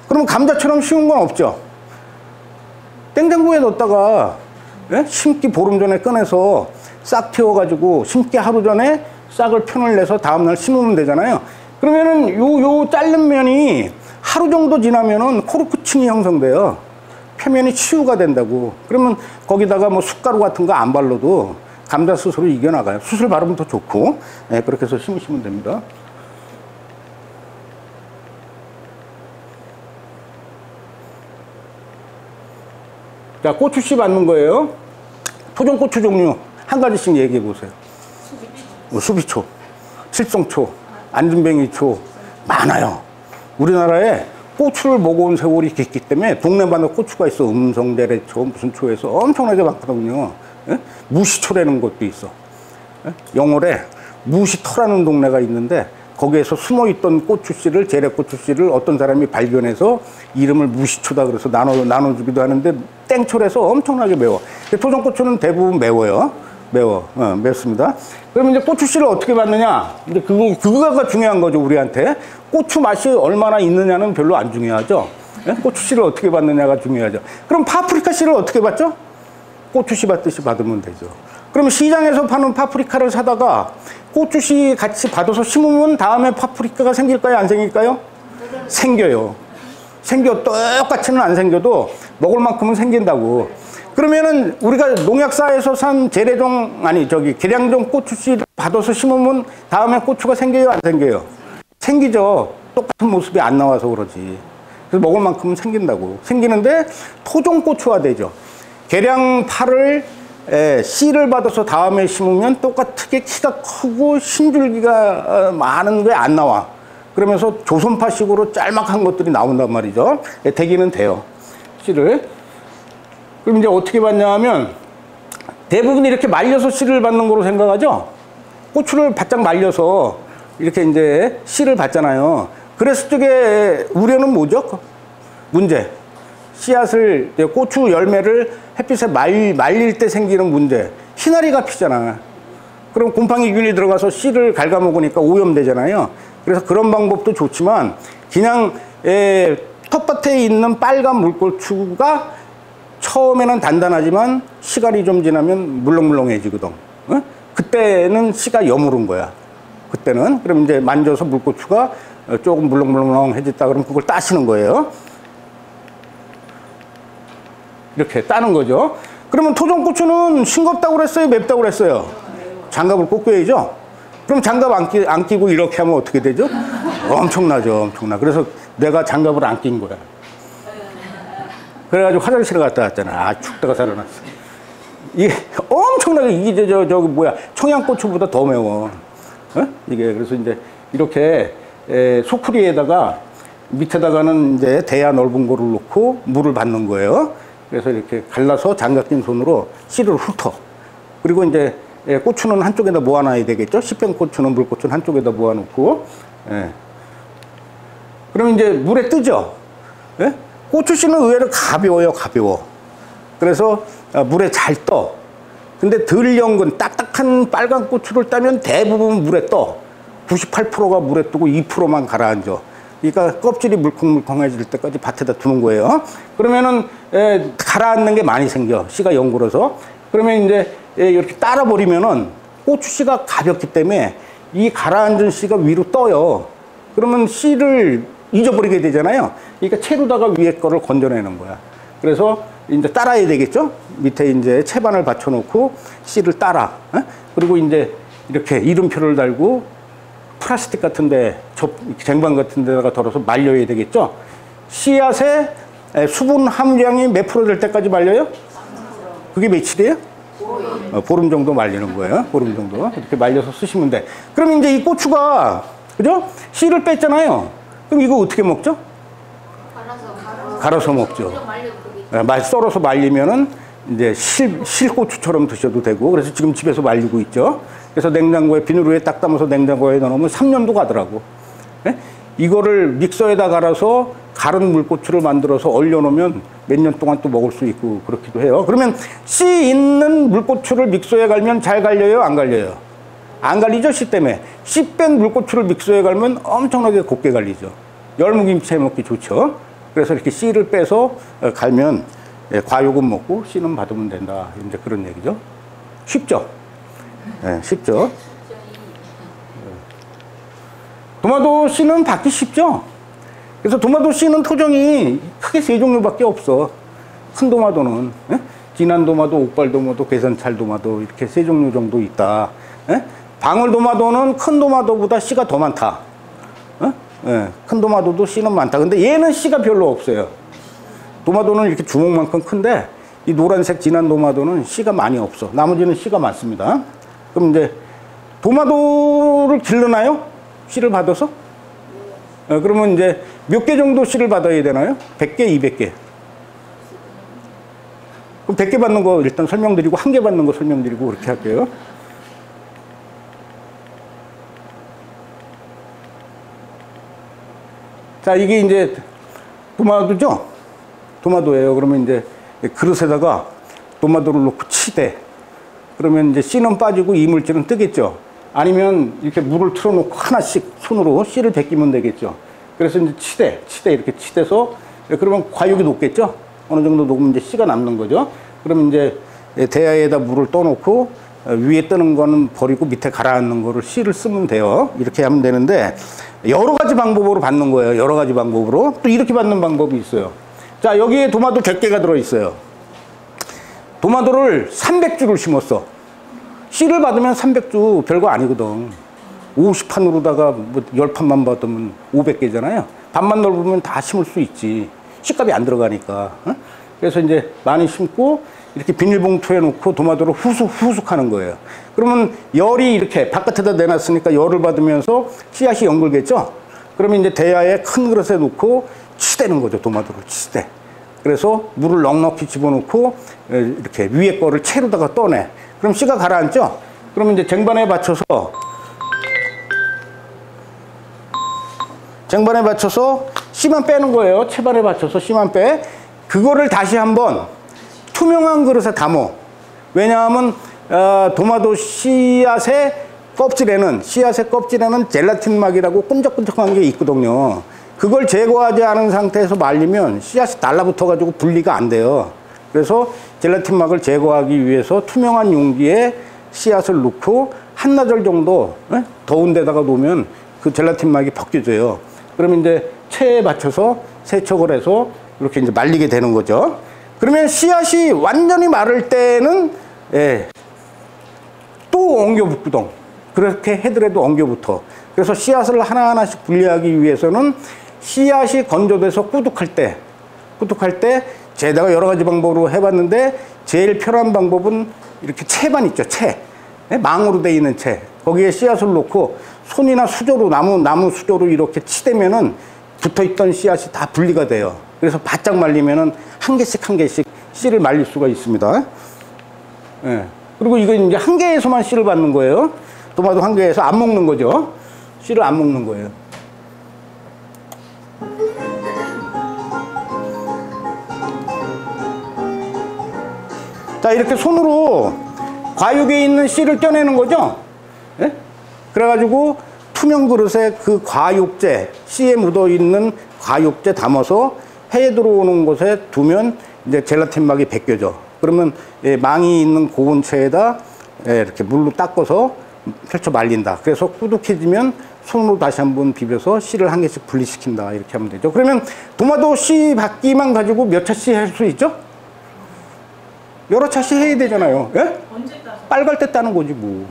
그러면 감자처럼 쉬운 건 없죠. 냉장고에 넣었다가 예? 심기 보름 전에 꺼내서 싹 틔워가지고 심기 하루 전에 싹을 편을 내서 다음날 심으면 되잖아요. 그러면은 요 자른 면이 하루 정도 지나면은 코르크층이 형성돼요. 표면이 치유가 된다고. 그러면 거기다가 뭐 숯가루 같은 거 안 발라도 감자 스스로 이겨나가요. 숯을 바르면 더 좋고. 예, 그렇게 해서 심으시면 됩니다. 자, 고추씨 받는 거예요. 토종고추 종류 한 가지씩 얘기해 보세요. 수비초, 칠성초, 안준뱅이초 많아요. 우리나라에 고추를 먹어온 세월이 깊기 때문에 동네마다 고추가 있어. 음성대래초 무슨 초에서 엄청나게 많거든요. 예? 무시초라는 것도 있어. 예? 영월에 무시터라는 동네가 있는데 거기에서 숨어있던 고추씨를, 재래고추씨를 어떤 사람이 발견해서 이름을 무시초다 그래서 나눠주기도 하는데 땡초라서 엄청나게 매워. 토종고추는 대부분 매워요. 맵습니다. 그러면 이제 고추씨를 어떻게 받느냐? 이제 그거가 중요한 거죠, 우리한테. 고추 맛이 얼마나 있느냐는 별로 안 중요하죠. 예? 고추씨를 어떻게 받느냐가 중요하죠. 그럼 파프리카씨를 어떻게 받죠? 고추씨 받듯이 받으면 되죠. 그럼 시장에서 파는 파프리카를 사다가 고추씨 같이 받아서 심으면 다음에 파프리카가 생길까요? 안 생길까요? 생겨요. 똑같이는 안 생겨도 먹을 만큼은 생긴다고. 그러면은 우리가 농약사에서 산 계량종 고추씨 받아서 심으면 다음에 고추가 생겨요? 안 생겨요? 생기죠. 똑같은 모습이 안 나와서 그러지. 그래서 먹을 만큼은 생긴다고. 생기는데 토종고추화 되죠. 계량파를 씨를 받아서 다음에 심으면 똑같게 키가 크고 신줄기가 많은 게 안 나와. 그러면서 조선파식으로 짤막한 것들이 나온단 말이죠. 되기는 돼요. 씨를. 그럼 이제 어떻게 받냐 하면 대부분 이렇게 말려서 씨를 받는 거로 생각하죠. 고추를 바짝 말려서 이렇게 이제 씨를 받잖아요. 그랬을 적에 우려는 뭐죠? 문제. 씨앗을, 고추 열매를 햇빛에 말릴 때 생기는 문제. 희나리가 피잖아. 그럼 곰팡이균이 들어가서 씨를 갉아먹으니까 오염되잖아요. 그래서 그런 방법도 좋지만 그냥 텃밭에 있는 빨간 물고추가 처음에는 단단하지만 시간이 좀 지나면 물렁물렁해지거든. 어? 그때는 씨가 여무른 거야. 그때는. 그럼 이제 만져서 물고추가 조금 물렁물렁해졌다 그러면 그걸 따시는 거예요. 이렇게 따는 거죠. 그러면 토종고추는 싱겁다고 그랬어요? 맵다고 그랬어요? 장갑을 꼭 껴야죠. 그럼 장갑 안 끼고 이렇게 하면 어떻게 되죠? 엄청나죠. 그래서 내가 장갑을 안 낀 거야. 그래가지고 화장실에 갔다 왔잖아. 아, 죽다가 살아났어. 이게 엄청나게, 이게 저기 뭐야, 청양고추보다 더 매워. 어? 이게, 그래서 이제 이렇게 소쿠리에다가 밑에다가는 이제 대야 넓은 거를 놓고 물을 받는 거예요. 그래서 이렇게 갈라서 장갑 낀 손으로 씨를 훑어. 그리고 이제 고추는 한쪽에다 모아놔야 되겠죠. 씨뺀 고추는, 물고추는 한쪽에다 모아놓고. 그럼 이제 물에 뜨죠. 예? 고추씨는 의외로 가벼워. 그래서 물에 잘 떠. 근데 덜 연근, 딱딱한 빨간 고추를 따면 대부분 물에 떠. 98%가 물에 뜨고 2%만 가라앉아. 그러니까 껍질이 물컹물컹해질 때까지 밭에다 두는 거예요. 그러면은 가라앉는 게 많이 생겨. 씨가 연구라서. 그러면 이제 이렇게 따라버리면은 고추씨가 가볍기 때문에 이 가라앉은 씨가 위로 떠요. 그러면 씨를 잊어버리게 되잖아요. 그러니까 채로다가 위에 거를 건져내는 거야. 그래서 이제 따라야 되겠죠? 밑에 이제 채반을 받쳐놓고 씨를 따라. 그리고 이제 이렇게 이름표를 달고 플라스틱 같은데, 쟁반 같은 데다가 덜어서 말려야 되겠죠? 씨앗에 수분 함량이 몇 프로 될 때까지 말려요? 그게 며칠이에요? 보름 정도 말리는 거예요. 보름 정도. 이렇게 말려서 쓰시면 돼. 그럼 이제 이 고추가, 그죠? 씨를 뺐잖아요. 그럼 이거 어떻게 먹죠? 갈아서 먹죠. 썰어서 말리면은 이제 실고추처럼 드셔도 되고, 그래서 지금 집에서 말리고 있죠. 그래서 냉장고에, 비누루에 딱 담아서 냉장고에 넣으면 3년도 가더라고. 예? 이거를 믹서에다 갈아서 갈은 물고추를 만들어서 얼려놓으면 몇 년 동안 또 먹을 수 있고 그렇기도 해요. 그러면 씨 있는 물고추를 믹서에 갈면 잘 갈려요? 안 갈려요? 안 갈리죠? 씨 때문에. 씨 뺀 물고추를 믹서에 갈면 엄청나게 곱게 갈리죠. 열무김치 해 먹기 좋죠. 그래서 이렇게 씨를 빼서 갈면 과육은 먹고 씨는 받으면 된다. 이제 그런 얘기죠. 쉽죠? 네, 쉽죠? 도마도 씨는 받기 쉽죠? 그래서 도마도 씨는 토종이 크게 세 종류밖에 없어. 큰 도마도는 진한 도마도, 옥발 도마도, 괴선찰 도마도 이렇게 세 종류 정도 있다. 방울 도마도는 큰 도마도보다 씨가 더 많다. 큰 도마도도 씨는 많다. 근데 얘는 씨가 별로 없어요. 도마도는 이렇게 주먹만큼 큰데 이 노란색 진한 도마도는 씨가 많이 없어. 나머지는 씨가 많습니다. 그럼 이제 도마도를 길러나요? 씨를 받아서? 그러면 이제 몇 개 정도 씨를 받아야 되나요? 100개, 200개. 그럼 100개 받는 거 일단 설명드리고 1개 받는 거 설명드리고 그렇게 할게요. 자, 이게 이제 도마도죠? 도마도예요. 그러면 이제 그릇에다가 도마도를 넣고 치대. 그러면 이제 씨는 빠지고 이물질은 뜨겠죠. 아니면 이렇게 물을 틀어놓고 하나씩 손으로 씨를 벗기면 되겠죠. 그래서 이제 치대 이렇게 치대서 그러면 과육이 녹겠죠. 어느 정도 녹으면 이제 씨가 남는 거죠. 그러면 이제 대야에다 물을 떠놓고 위에 뜨는 거는 버리고 밑에 가라앉는 거를 씨를 쓰면 돼요. 이렇게 하면 되는데 여러 가지 방법으로 받는 거예요. 여러 가지 방법으로. 또 이렇게 받는 방법이 있어요. 자, 여기에 도마도 100개가 들어있어요. 도마도를 300주를 심었어. 씨를 받으면 300주 별거 아니거든. 50판으로다가 뭐 10판만 받으면 500개잖아요. 반만 넓으면 다 심을 수 있지. 씨값이 안 들어가니까. 그래서 이제 많이 심고 이렇게 비닐봉투에 놓고 도마도를 후숙 하는 거예요. 그러면 열이 이렇게 바깥에다 내놨으니까 열을 받으면서 씨앗이 연글겠죠? 그러면 이제 대야에 큰 그릇에 놓고 치대는 거죠. 도마도를 치대. 그래서 물을 넉넉히 집어넣고 이렇게 위에 거를 채로다가 떠내. 그럼 씨가 가라앉죠? 그러면 이제 쟁반에 받쳐서 씨만 빼는 거예요. 채반에 받쳐서 씨만 빼. 그거를 다시 한번 투명한 그릇에 담어. 왜냐하면 도마도 씨앗의 껍질에는 젤라틴막이라고 끈적끈적한 게 있거든요. 그걸 제거하지 않은 상태에서 말리면 씨앗이 달라붙어 가지고 분리가 안 돼요. 그래서 젤라틴막을 제거하기 위해서 투명한 용기에 씨앗을 넣고 한나절 정도 더운 데다가 놓으면 그 젤라틴막이 벗겨져요. 그러면 이제 체에 받쳐서 세척을 해서 이렇게 이제 말리게 되는 거죠. 그러면 씨앗이 완전히 마를 때는 또 엉겨붙거든. 그렇게 해더라도 엉겨붙어. 그래서 씨앗을 하나하나씩 분리하기 위해서는 씨앗이 건조돼서 꾸둑할 때 제가 여러 가지 방법으로 해봤는데 제일 편한 방법은 이렇게 채반 있죠. 채. 망으로 돼 있는 채. 거기에 씨앗을 놓고 손이나 수저로 나무 수저로 이렇게 치대면은 붙어있던 씨앗이 다 분리가 돼요. 그래서 바짝 말리면은 한 개씩 씨를 말릴 수가 있습니다. 그리고 이거 이제 한 개에서만 씨를 받는 거예요. 도마도 한 개에서 안 먹는 거죠. 씨를 안 먹는 거예요. 자, 이렇게 손으로 과육에 있는 씨를 떼내는 거죠. 그래가지고 투명 그릇에 그 과육제, 씨에 묻어 있는 과육제 담아서 해에 들어오는 곳에 두면 이제 젤라틴막이 벗겨져. 그러면 망이 있는 고운 채에다 이렇게 물로 닦아서 펼쳐 말린다. 그래서 꾸덕해지면 손으로 다시 한번 비벼서 씨를 한 개씩 분리시킨다. 이렇게 하면 되죠. 그러면 도마도 씨 받기만 가지고 몇 차씩 할 수 있죠? 여러 차씩 해야 되잖아요. 예? 언제 따서? 빨갈 때 따는 거지 뭐.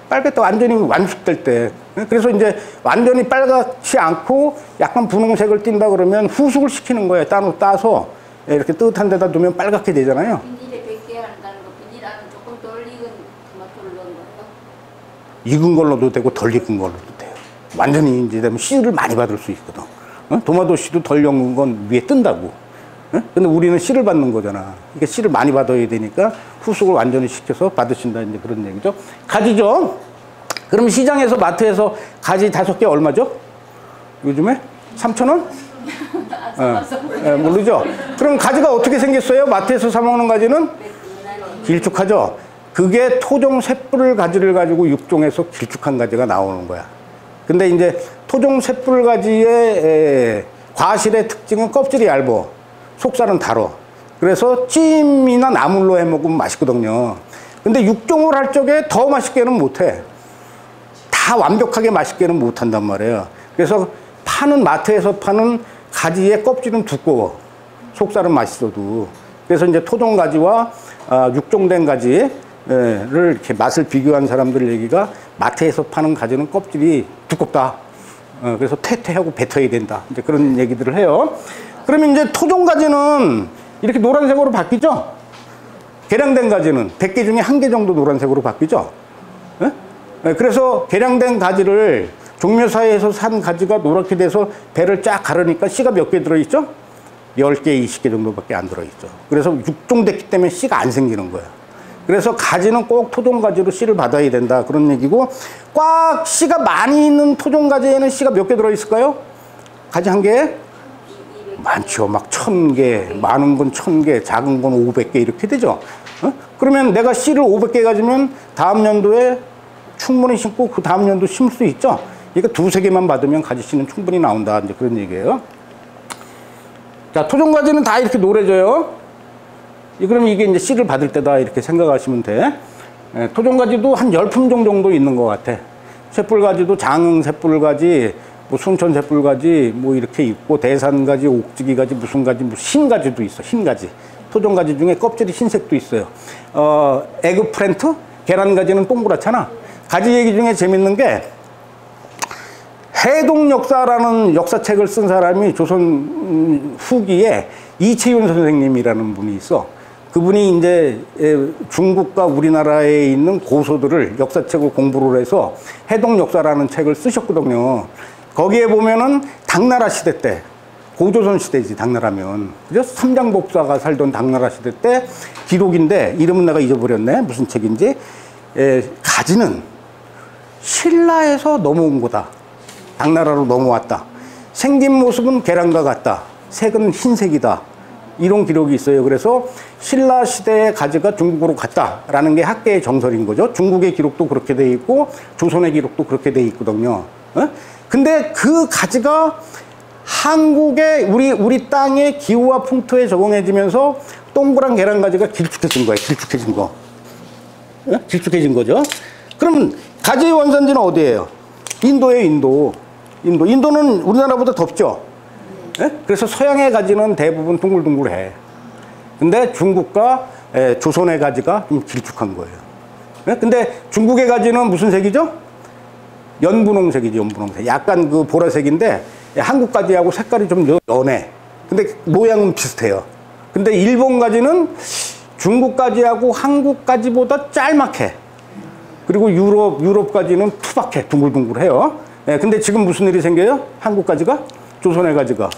빨갈 때 완전히 완숙될 때. 그래서 이제 완전히 빨갛지 않고 약간 분홍색을 띈다 그러면 후숙을 시키는 거예요. 따서 이렇게 뜨뜻한 데다 두면 빨갛게 되잖아요. 비닐에 100개 한다는 거, 비닐 안은 조금 덜 익은 토마토를 넣은 거예요? 익은 걸로도 되고 덜 익은 걸로도 돼요. 완전히 이제 되면 씨를 많이 받을 수 있거든. 도마도 씨도 덜 익은 건 위에 뜬다고. 근데 우리는 씨를 받는 거잖아. 이게 씨를 많이 받아야 되니까 후숙을 완전히 시켜서 받으신다. 이제 그런 얘기죠. 가지죠. 그럼 시장에서 마트에서 가지 5개 얼마죠? 요즘에? 3,000원? 모르죠? 그럼 가지가 어떻게 생겼어요? 마트에서 사 먹는 가지는? 길쭉하죠? 그게 토종 쇳불 가지를 가지고 육종해서 길쭉한 가지가 나오는 거야. 근데 이제 토종 쇳불 가지의 과실의 특징은 껍질이 얇어, 속살은 달어. 그래서 찜이나 나물로 해 먹으면 맛있거든요. 근데 육종을 할 적에 더 맛있게는 못해. 다 완벽하게 맛있게는 못한단 말이에요. 그래서 마트에서 파는 가지의 껍질은 두꺼워. 속살은 맛있어도. 그래서 이제 토종가지와 육종된 가지를 이렇게 맛을 비교한 사람들 얘기가 마트에서 파는 가지는 껍질이 두껍다. 그래서 퇴퇴하고 뱉어야 된다. 이제 그런 얘기들을 해요. 그러면 이제 토종가지는 이렇게 노란색으로 바뀌죠? 개량된 가지는 100개 중에 1개 정도 노란색으로 바뀌죠? 그래서 개량된 가지를 종묘사에서 산 가지가 노랗게 돼서 배를 쫙 가르니까 씨가 몇 개 들어있죠? 10개, 20개 정도밖에 안 들어있죠. 그래서 육종됐기 때문에 씨가 안 생기는 거예요. 그래서 가지는 꼭 토종가지로 씨를 받아야 된다. 그런 얘기고, 꽉 씨가 많이 있는 토종가지에는 씨가 몇 개 들어있을까요? 가지 한 개에? 많죠. 막 1000개, 많은 건 1000개, 작은 건 500개 이렇게 되죠. 그러면 내가 씨를 500개 가지면 다음 연도에 충분히 심고 그 다음 연도 심을 수 있죠. 그러니까 두세 개만 받으면 가지 씨는 충분히 나온다. 이제 그런 얘기예요. 자, 토종가지는 다 이렇게 노래져요. 그럼 이게 이제 씨를 받을 때다 이렇게 생각하시면 돼. 토종가지도 한 10품종 정도 있는 것 같아. 쇳불가지도 장흥 쇳불가지, 뭐 순천 쇳불가지, 뭐 이렇게 있고, 대산가지, 옥지기가지, 무슨 가지, 뭐 흰가지도 있어. 흰가지. 토종가지 중에 껍질이 흰색도 있어요. 에그프렌트? 계란가지는 동그랗잖아. 가지 얘기 중에 재밌는 게, 해동역사라는 역사책을 쓴 사람이 조선 후기에 이채윤 선생님이라는 분이 있어. 그분이 이제 중국과 우리나라에 있는 고소들을 역사책을 공부를 해서 해동역사라는 책을 쓰셨거든요. 거기에 보면은 당나라 시대 때, 고조선 시대지 당나라면, 그죠? 삼장법사가 살던 당나라 시대 때 기록인데, 이름은 내가 잊어버렸네. 무슨 책인지. 가지는 신라에서 넘어온 거다. 당나라로 넘어왔다. 생긴 모습은 계란과 같다. 색은 흰색이다. 이런 기록이 있어요. 그래서 신라 시대의 가지가 중국으로 갔다라는 게 학계의 정설인 거죠. 중국의 기록도 그렇게 돼 있고 조선의 기록도 그렇게 돼 있거든요. 근데 그 가지가 한국의 우리 땅의 기후와 풍토에 적응해지면서 동그란 계란가지가 길쭉해진 거예요. 길쭉해진 거. 길쭉해진 거죠. 그러면 가지의 원산지는 어디예요? 인도예요. 인도는 우리나라보다 덥죠. 그래서 서양의 가지는 대부분 둥글둥글해. 근데 중국과 조선의 가지가 좀 길쭉한 거예요. 근데 중국의 가지는 무슨 색이죠? 연분홍색이죠. 연분홍색. 약간 그 보라색인데 한국 가지하고 색깔이 좀 연해. 근데 모양은 비슷해요. 근데 일본 가지는 중국 가지하고 한국 가지보다 짤막해. 그리고 유럽 가지는 투박해. 둥글둥글해요. 근데 지금 무슨 일이 생겨요? 한국 가지가? 조선의 가지가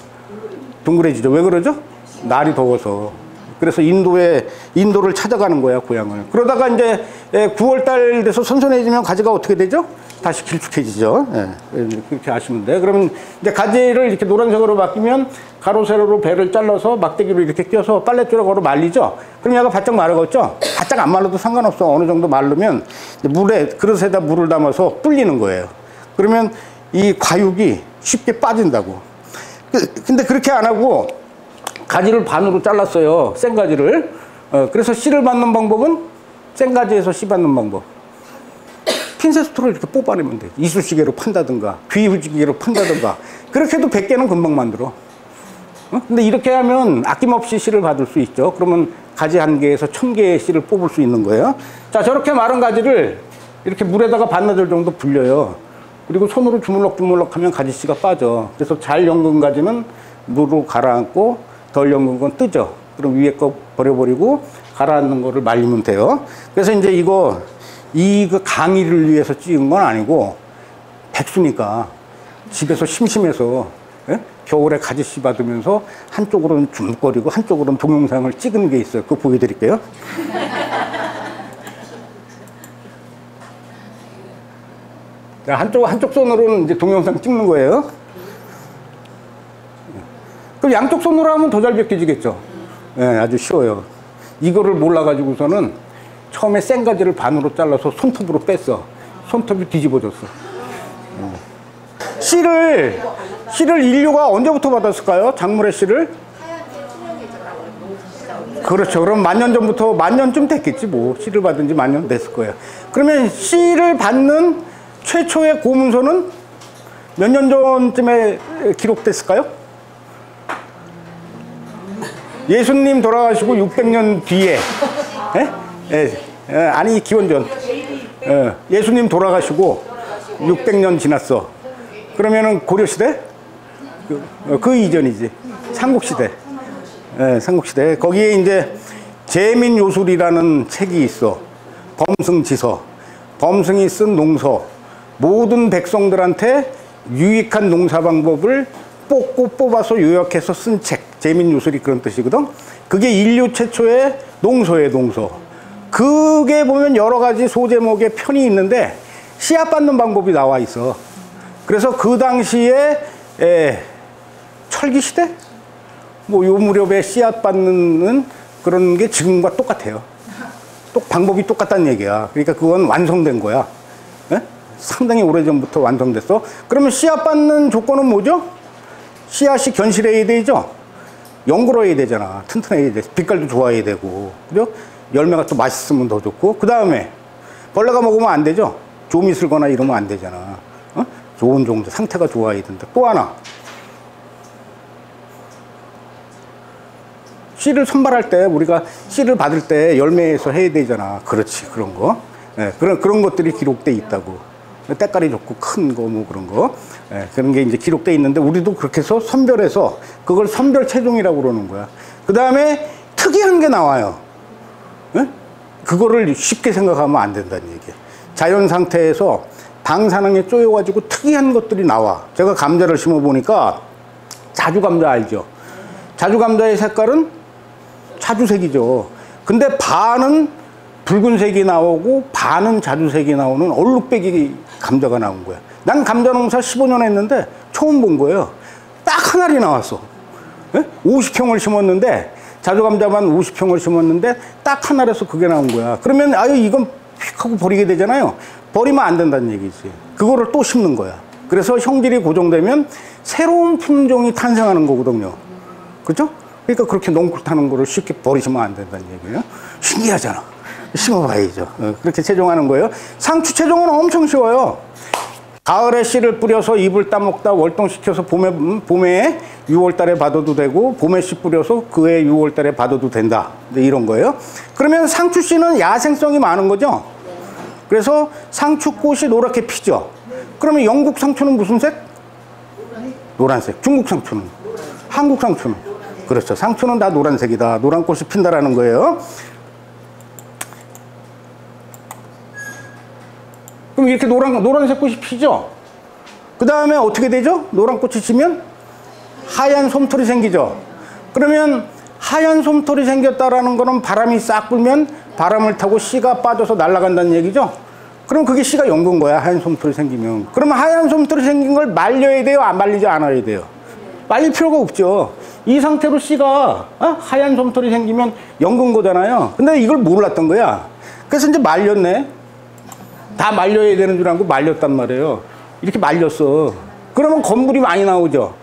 둥그레지죠. 왜 그러죠? 날이 더워서. 그래서 인도를 찾아가는 거야, 고향을. 그러다가 이제 9월달 돼서 선선해지면 가지가 어떻게 되죠? 다시 길쭉해지죠. 그렇게 아시면 돼요. 그러면 이제 가지를 이렇게 노란색으로 바뀌면 가로 세로로 배를 잘라서 막대기로 이렇게 껴서 빨랫줄에 걸어 말리죠. 그럼 얘가 바짝 마르겠죠? 바짝 안 말라도 상관없어. 어느 정도 마르면 그릇에다 물을 담아서 불리는 거예요. 그러면 이 과육이 쉽게 빠진다고. 근데 그렇게 안 하고 가지를 반으로 잘랐어요. 생가지를. 그래서 씨를 받는 방법은 생가지에서 씨 받는 방법. 핀셋으로 이렇게 뽑아내면 돼. 이쑤시개로 판다든가 귀후지기로 판다든가. 그렇게 해도 100개는 금방 만들어. 근데 이렇게 하면 아낌없이 씨를 받을 수 있죠. 그러면 가지 한 개에서 1000개의 씨를 뽑을 수 있는 거예요. 자, 저렇게 마른 가지를 이렇게 물에다가 반나절 정도 불려요. 그리고 손으로 주물럭주물럭 하면 가지씨가 빠져. 그래서 잘 연근 가지는 물로 가라앉고 덜 연근 건 뜨죠. 그럼 위에 거 버려버리고 가라앉는 거를 말리면 돼요. 그래서 이제 이거 강의를 위해서 찍은 건 아니고 백수니까 집에서 심심해서 겨울에 가지씨 받으면서 한쪽으로는 주물거리고 한쪽으로는 동영상을 찍은 게 있어요. 그거 보여드릴게요. 한쪽 손으로는 이제 동영상 찍는 거예요. 그럼 양쪽 손으로 하면 더 잘 벗겨지겠죠. 아주 쉬워요. 이거를 몰라가지고서는 처음에 생가지를 반으로 잘라서 손톱으로 뺐어. 손톱이 뒤집어졌어. 씨를 인류가 언제부터 받았을까요? 작물의 씨를? 그렇죠. 그럼 10,000년 전부터, 10,000년쯤 됐겠지, 뭐. 씨를 받은 지 10,000년 됐을 거예요. 그러면 씨를 받는 최초의 고문서는 몇 년 전쯤에 기록됐을까요? 예수님 돌아가시고 600년 뒤에. 아니, 기원전. 예수님 돌아가시고 600년 지났어. 그러면은 고려시대? 그 이전이지. 삼국시대. 삼국시대. 거기에 이제 제민요술이라는 책이 있어. 범승지서. 범승이 쓴 농서. 모든 백성들한테 유익한 농사 방법을 뽑아서 요약해서 쓴 책. 제민요술이 그런 뜻이거든. 그게 인류 최초의 농서예요, 농서. 그게 보면 여러 가지 소제목의 편이 있는데 씨앗 받는 방법이 나와 있어. 그래서 그 당시에 철기시대? 뭐 요 무렵에 씨앗 받는 그런 게 지금과 똑같아요. 방법이 똑같다는 얘기야. 그러니까 그건 완성된 거야. 상당히 오래전부터 완성됐어. 그러면 씨앗 받는 조건은 뭐죠? 씨앗이 견실해야 되죠? 연그러야 되잖아. 튼튼해야 돼. 빛깔도 좋아야 되고. 그죠? 열매가 또 맛있으면 더 좋고. 그 다음에 벌레가 먹으면 안 되죠? 좀이 슬거나 이러면 안 되잖아. 좋은 종자, 상태가 좋아야 된다. 또 하나. 씨를 선발할 때, 우리가 씨를 받을 때 열매에서 해야 되잖아. 그렇지, 그런 거. 그런 것들이 기록돼 있다고. 때깔이 좋고 큰 거, 뭐 그런 거. 그런 게 이제 기록돼 있는데, 우리도 그렇게 해서 선별해서 그걸 선별 체종이라고 그러는 거야. 그 다음에 특이한 게 나와요. 그거를 쉽게 생각하면 안 된다는 얘기야. 자연 상태에서 방사능에 쪼여가지고 특이한 것들이 나와. 제가 감자를 심어보니까 자주감자 알죠? 자주감자의 색깔은 자주색이죠. 근데 반은 붉은색이 나오고 반은 자주색이 나오는 얼룩배기 감자가 나온 거야. 난 감자 농사 15년 했는데 처음 본 거예요. 딱 한 알이 나왔어. 50평을 심었는데, 자주감자만 50평을 심었는데 딱 한 알에서 그게 나온 거야. 그러면 아유, 이건 휙 하고 버리게 되잖아요. 버리면 안 된다는 얘기지. 그거를 또 심는 거야. 그래서 형질이 고정되면 새로운 품종이 탄생하는 거거든요. 그렇죠? 그러니까 그렇게 넝쿨 타는 거를 쉽게 버리시면 안 된다는 얘기예요. 신기하잖아. 심어봐야죠. 그렇게 채종하는 거예요. 상추 채종은 엄청 쉬워요. 가을에 씨를 뿌려서 잎을 따먹다 월동시켜서 봄에 6월달에 받아도 되고, 봄에 씨 뿌려서 그해 6월달에 받아도 된다. 이런 거예요. 그러면 상추 씨는 야생성이 많은 거죠. 그래서 상추꽃이 노랗게 피죠. 그러면 영국 상추는 무슨 색? 노란색. 중국 상추는? 한국 상추는? 그렇죠. 상추는 다 노란색이다. 노란 꽃이 핀다라는 거예요. 그럼 이렇게 노란색 꽃이 피죠? 그 다음에 어떻게 되죠? 노란 꽃이 지면 하얀 솜털이 생기죠? 그러면 하얀 솜털이 생겼다라는 거는 바람이 싹 불면 바람을 타고 씨가 빠져서 날아간다는 얘기죠? 그럼 그게 씨가 연근 거야, 하얀 솜털이 생기면. 그러면 하얀 솜털이 생긴 걸 말려야 돼요? 안 말리지 않아야 돼요? 말릴 필요가 없죠. 이 상태로 씨가 하얀 솜털이 생기면 연근 거잖아요. 근데 이걸 몰랐던 거야. 그래서 이제 말렸네. 다 말려야 되는 줄 알고 말렸단 말이에요. 이렇게 말렸어. 그러면 건물이 많이 나오죠.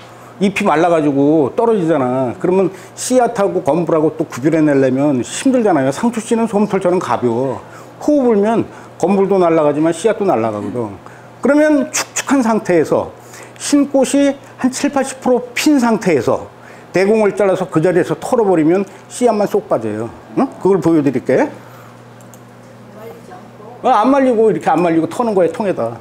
잎이 말라가지고 떨어지잖아. 그러면 씨앗하고 건물하고 또 구별해내려면 힘들잖아요. 상추씨는 솜털처럼 가벼워. 호흡 불면 건물도 날아가지만 씨앗도 날아가거든. 그러면 축축한 상태에서 신꽃이 한 7, 80%핀 상태에서 대공을 잘라서 그 자리에서 털어버리면 씨앗만 쏙 빠져요. 응? 그걸 보여드릴게. 안 말리고, 이렇게 안 말리고 터는 거예요, 통에다.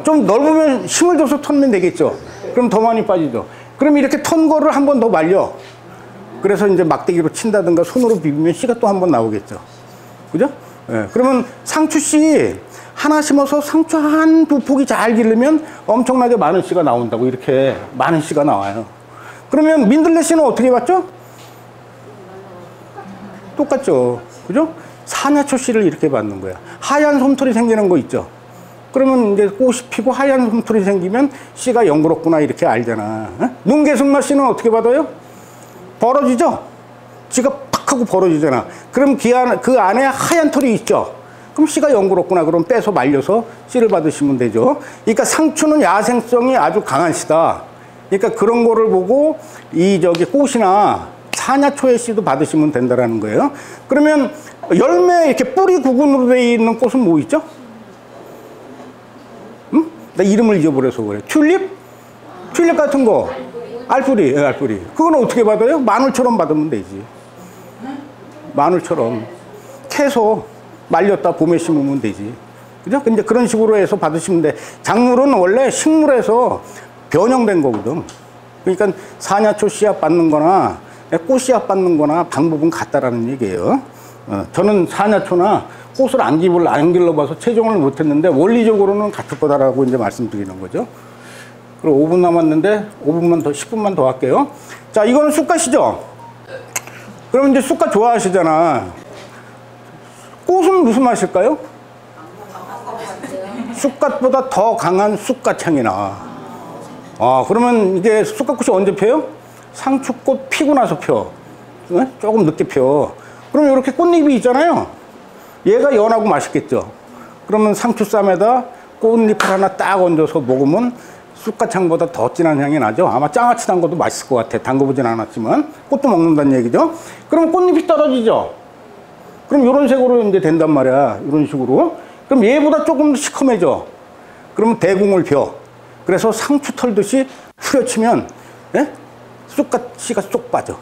좀 넓으면 힘을 줘서 털면 되겠죠. 그럼 더 많이 빠지죠. 그럼 이렇게 턴 거를 한 번 더 말려. 그래서 이제 막대기로 친다든가 손으로 비비면 씨가 또 한 번 나오겠죠. 그죠? 그러면 상추씨 하나 심어서 상추 한두 폭이 잘 기르면 엄청나게 많은 씨가 나온다고. 이렇게 많은 씨가 나와요. 그러면 민들레 씨는 어떻게 봤죠? 똑같죠. 그죠? 사냐초 씨를 이렇게 받는 거야. 하얀 솜털이 생기는 거 있죠. 그러면 이제 꽃이 피고 하얀 솜털이 생기면 씨가 연그럽구나 이렇게 알잖아. 눈개승마 씨는 어떻게 받아요? 벌어지죠? 지가 팍 하고 벌어지잖아. 그럼 그 안에 하얀 털이 있죠. 그럼 씨가 연그럽구나. 그럼 빼서 말려서 씨를 받으시면 되죠. 그러니까 상추는 야생성이 아주 강한 씨다. 그러니까 그런 거를 보고 꽃이나 사냐초의 씨도 받으시면 된다라는 거예요. 그러면 열매 이렇게 뿌리 구근으로 되어 있는 꽃은 뭐 있죠? 응? 나 이름을 잊어버려서 그래. 튤립? 튤립 같은 거. 알뿌리. 예, 알뿌리. 그건 어떻게 받아요? 마늘처럼 받으면 되지. 마늘처럼 캐서 말렸다 봄에 심으면 되지. 그죠? 근데 그런 식으로 해서 받으시면 돼. 작물은 원래 식물에서 변형된 거거든. 그러니까 사냐초 씨앗 받는 거나 꽃 씨앗 받는 거나 방법은 같다라는 얘기예요. 저는 사냐초나 꽃을 안 길러봐서 최종을 못했는데 원리적으로는 같을 거다라고 이제 말씀드리는 거죠. 그리고 5분 남았는데 5분만 더, 10분만 더 할게요. 자, 이거는 쑥갓이죠? 그럼 이제 쑥갓 좋아하시잖아. 꽃은 무슨 맛일까요? 쑥갓보다 더 강한 쑥갓 향이 나. 그러면 이게 쑥갓꽃이 언제 펴요? 상추꽃 피고 나서 펴. 네? 조금 늦게 펴. 그러면 이렇게 꽃잎이 있잖아요. 얘가 연하고 맛있겠죠. 그러면 상추쌈에다 꽃잎을 하나 딱 얹어서 먹으면 쑥갓향보다 더 진한 향이 나죠. 아마 장아찌 단 것도 맛있을 것 같아. 담궈보진 않았지만 꽃도 먹는다는 얘기죠. 그럼 꽃잎이 떨어지죠. 그럼 이런 색으로 이제 된단 말이야. 이런 식으로. 그럼 얘보다 조금 시커매져. 그러면 대궁을 펴. 그래서 상추 털듯이 후려치면 예? 쑥갓씨가 쏙 빠져.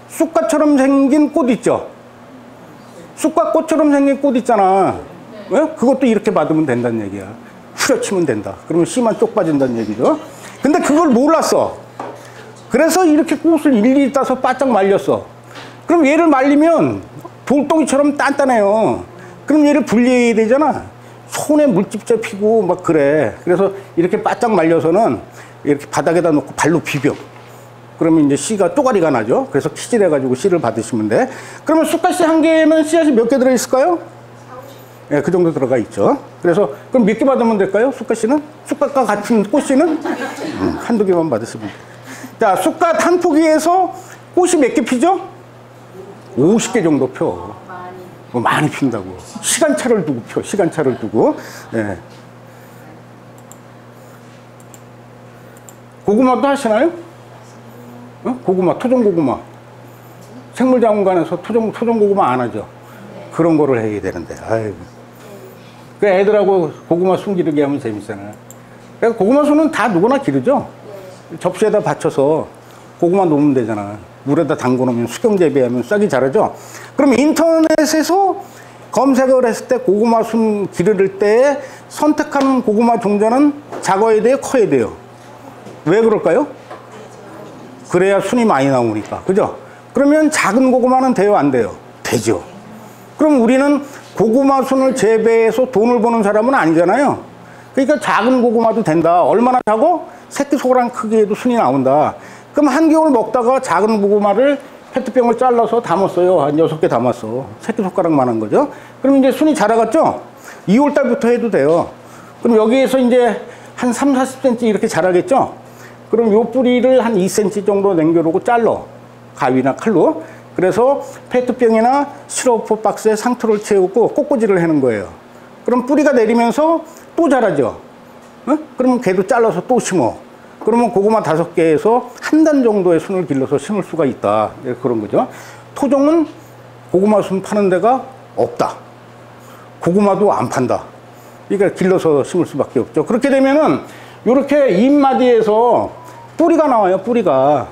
쑥갓처럼 생긴 꽃 있죠. 쑥갓꽃처럼 생긴 꽃 있잖아. 예? 그것도 이렇게 받으면 된다는 얘기야. 후려치면 된다. 그러면 씨만 쪽 빠진다는 얘기죠. 근데 그걸 몰랐어. 그래서 이렇게 꽃을 일일이 따서 바짝 말렸어. 그럼 얘를 말리면 돌덩이처럼 단단해요. 그럼 얘를 분리해야 되잖아. 손에 물집 잡히고 막 그래. 그래서 이렇게 바짝 말려서는 이렇게 바닥에다 놓고 발로 비벼. 그러면 이제 씨가 쪼가리가 나죠. 그래서 키질해가지고 씨를 받으시면 돼. 그러면 쑥갓씨 한 개는 씨앗이 몇 개 들어있을까요? 예, 그 정도 들어가 있죠. 그래서 그럼 몇 개 받으면 될까요? 쑥갓씨는? 쑥갓과 같은 꽃씨는? 한두 개만 받으시면 돼요. 자, 쑥갓 한 포기에서 꽃이 몇 개 피죠? 50개 정도 펴. 많이 핀다고. 시간차를 두고 펴. 시간차를 두고. 예. 고구마도 하시나요? 고구마, 토종고구마. 생물자원관에서 토종고구마 안 하죠. 그런 거를 해야 되는데. 아이고. 그 애들하고 고구마 순 기르기 하면 재밌잖아요. 그러니까 고구마 순은 다 누구나 기르죠. 접시에다 받쳐서 고구마 놓으면 되잖아. 물에다 담궈 놓으면 수경 재배하면 싹이 자라죠. 그럼 인터넷에서 검색을 했을 때 고구마 순 기를 때 선택하는 고구마 종자는 작아야 돼요? 커야 돼요? 왜 그럴까요? 그래야 순이 많이 나오니까. 그죠? 그러면 작은 고구마는 돼요? 안 돼요? 되죠. 그럼 우리는 고구마 순을 재배해서 돈을 버는 사람은 아니잖아요. 그러니까 작은 고구마도 된다. 얼마나 작고? 새끼손가락 크기에도 순이 나온다. 그럼 한 개월 먹다가 작은 고구마를 페트병을 잘라서 담았어요. 한 6개 담았어. 새끼손가락만한 거죠. 그럼 이제 순이 자라갔죠? 2월 달부터 해도 돼요. 그럼 여기에서 이제 한 3, 40cm 이렇게 자라겠죠? 그럼 요 뿌리를 한 2cm 정도 남겨놓고 잘라. 가위나 칼로. 그래서 페트병이나 시로프 박스에 상토를 채우고 꽃꽂이를 하는 거예요. 그럼 뿌리가 내리면서 또 자라죠. 그러면 걔도 잘라서 또 심어. 그러면 고구마 5개에서 한 단 정도의 순을 길러서 심을 수가 있다. 그런 거죠. 토종은 고구마 순 파는 데가 없다. 고구마도 안 판다. 그러니까 길러서 심을 수밖에 없죠. 그렇게 되면은 이렇게 잎마디에서 뿌리가 나와요. 뿌리가.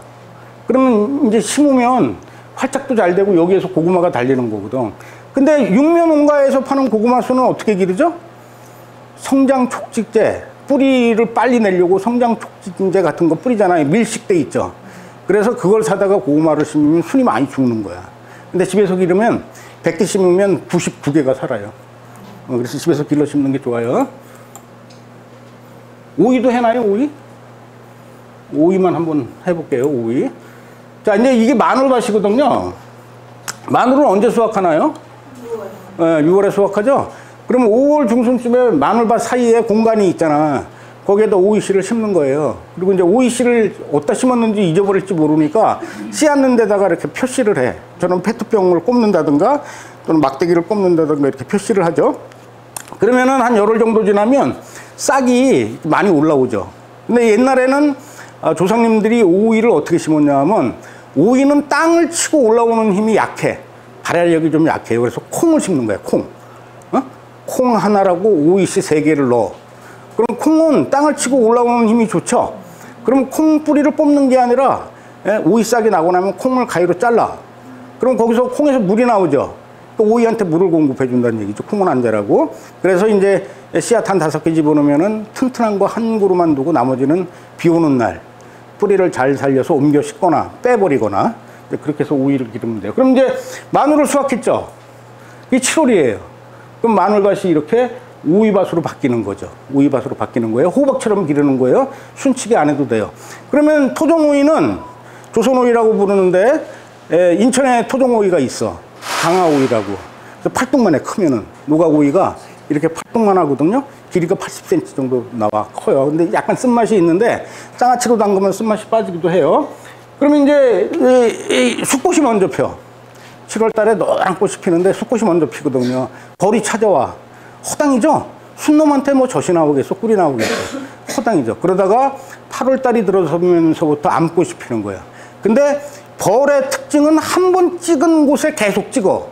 그러면 이제 심으면 활짝도 잘 되고 여기에서 고구마가 달리는 거거든. 근데 육면농가에서 파는 고구마 순은 어떻게 기르죠? 성장 촉직제. 뿌리를 빨리 내려고 성장 촉진제 같은 거 뿌리잖아요. 밀식돼 있죠. 그래서 그걸 사다가 고구마를 심으면 순이 많이 죽는 거야. 근데 집에서 기르면 100개 심으면 99개가 살아요. 그래서 집에서 길러 심는 게 좋아요. 오이도 해놔요, 오이? 오이만 한번 해볼게요, 오이. 자, 이제 이게 마늘밭이거든요. 마늘은 언제 수확하나요? 6월에 수확하죠? 그러면 5월 중순쯤에 마늘밭 사이에 공간이 있잖아. 거기에다 오이씨를 심는 거예요. 그리고 이제 오이씨를 어디다 심었는지 잊어버릴지 모르니까 씨앗는 데다가 이렇게 표시를 해. 저는 페트병을 꼽는다든가 또는 막대기를 꼽는다든가 이렇게 표시를 하죠. 그러면은 한 열흘 정도 지나면 싹이 많이 올라오죠. 근데 옛날에는 조상님들이 오이를 어떻게 심었냐면, 오이는 땅을 치고 올라오는 힘이 약해. 발화력이 좀 약해요. 그래서 콩을 심는 거야, 콩. 콩 하나라고 오이씨 3개를 넣어. 그럼 콩은 땅을 치고 올라오는 힘이 좋죠. 그럼 콩 뿌리를 뽑는 게 아니라, 오이 싹이 나고 나면 콩을 가위로 잘라. 그럼 거기서 콩에서 물이 나오죠. 또 오이한테 물을 공급해 준다는 얘기죠. 콩은 안 자라고. 그래서 이제 씨앗 한 5개 집어넣으면은 튼튼한 거 한 그루만 두고 나머지는 비 오는 날 뿌리를 잘 살려서 옮겨 싣거나 빼버리거나 그렇게 해서 오이를 기르면 돼요. 그럼 이제 마늘을 수확했죠. 이게 7월이에요. 그럼 마늘밭이 이렇게 오이밭으로 바뀌는 거죠. 오이밭으로 바뀌는 거예요. 호박처럼 기르는 거예요. 순치게 안 해도 돼요. 그러면 토종오이는 조선오이라고 부르는데, 인천에 토종오이가 있어. 강화오이라고. 그래서 팔뚝만 해, 크면은. 노각오이가 이렇게 팔뚝만 하거든요. 길이가 80cm 정도 나와, 커요. 근데 약간 쓴맛이 있는데, 장아찌로 담그면 쓴맛이 빠지기도 해요. 그러면 이제, 이 숫꽃이 먼저 펴. 7월 달에 노란 꽃이 피는데 숫꽃이 먼저 피거든요. 벌이 찾아와. 허당이죠? 순놈한테 뭐 젖이 나오겠어? 꿀이 나오겠어? 허당이죠. 그러다가 8월 달이 들어서면서부터 암꽃이 피는 거야. 근데 벌의 특징은 한 번 찍은 곳에 계속 찍어.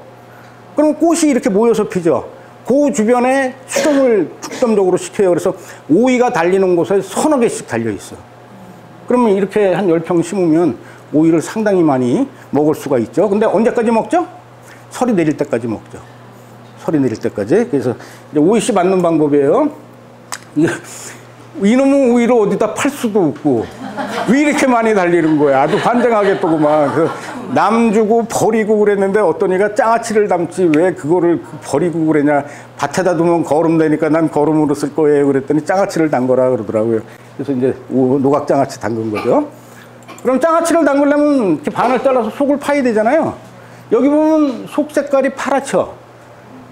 그럼 꽃이 이렇게 모여서 피죠. 그 주변에 수정을 중점적으로 시켜요. 그래서 오이가 달리는 곳에 서너 개씩 달려 있어. 그러면 이렇게 한 10평 심으면 오이를 상당히 많이 먹을 수가 있죠. 근데 언제까지 먹죠? 설이 내릴 때까지 먹죠. 설이 내릴 때까지. 그래서 이제 오이씨 맞는 방법이에요. 이놈의 오이를 어디다 팔 수도 없고 왜 이렇게 많이 달리는 거야. 아주 환장하겠더구만. 남 주고 버리고 그랬는데 어떤 이가 장아찌를 담지 왜 그거를 버리고 그러냐. 밭에다 두면 거름 되니까 난 거름으로 쓸 거예요. 그랬더니 장아찌를 담거라 그러더라고요. 그래서 이제 노각장아찌 담근 거죠. 그럼 장아찌를 담그려면 이렇게 반을 잘라서 속을 파야 되잖아요. 여기 보면 속 색깔이 파랗죠.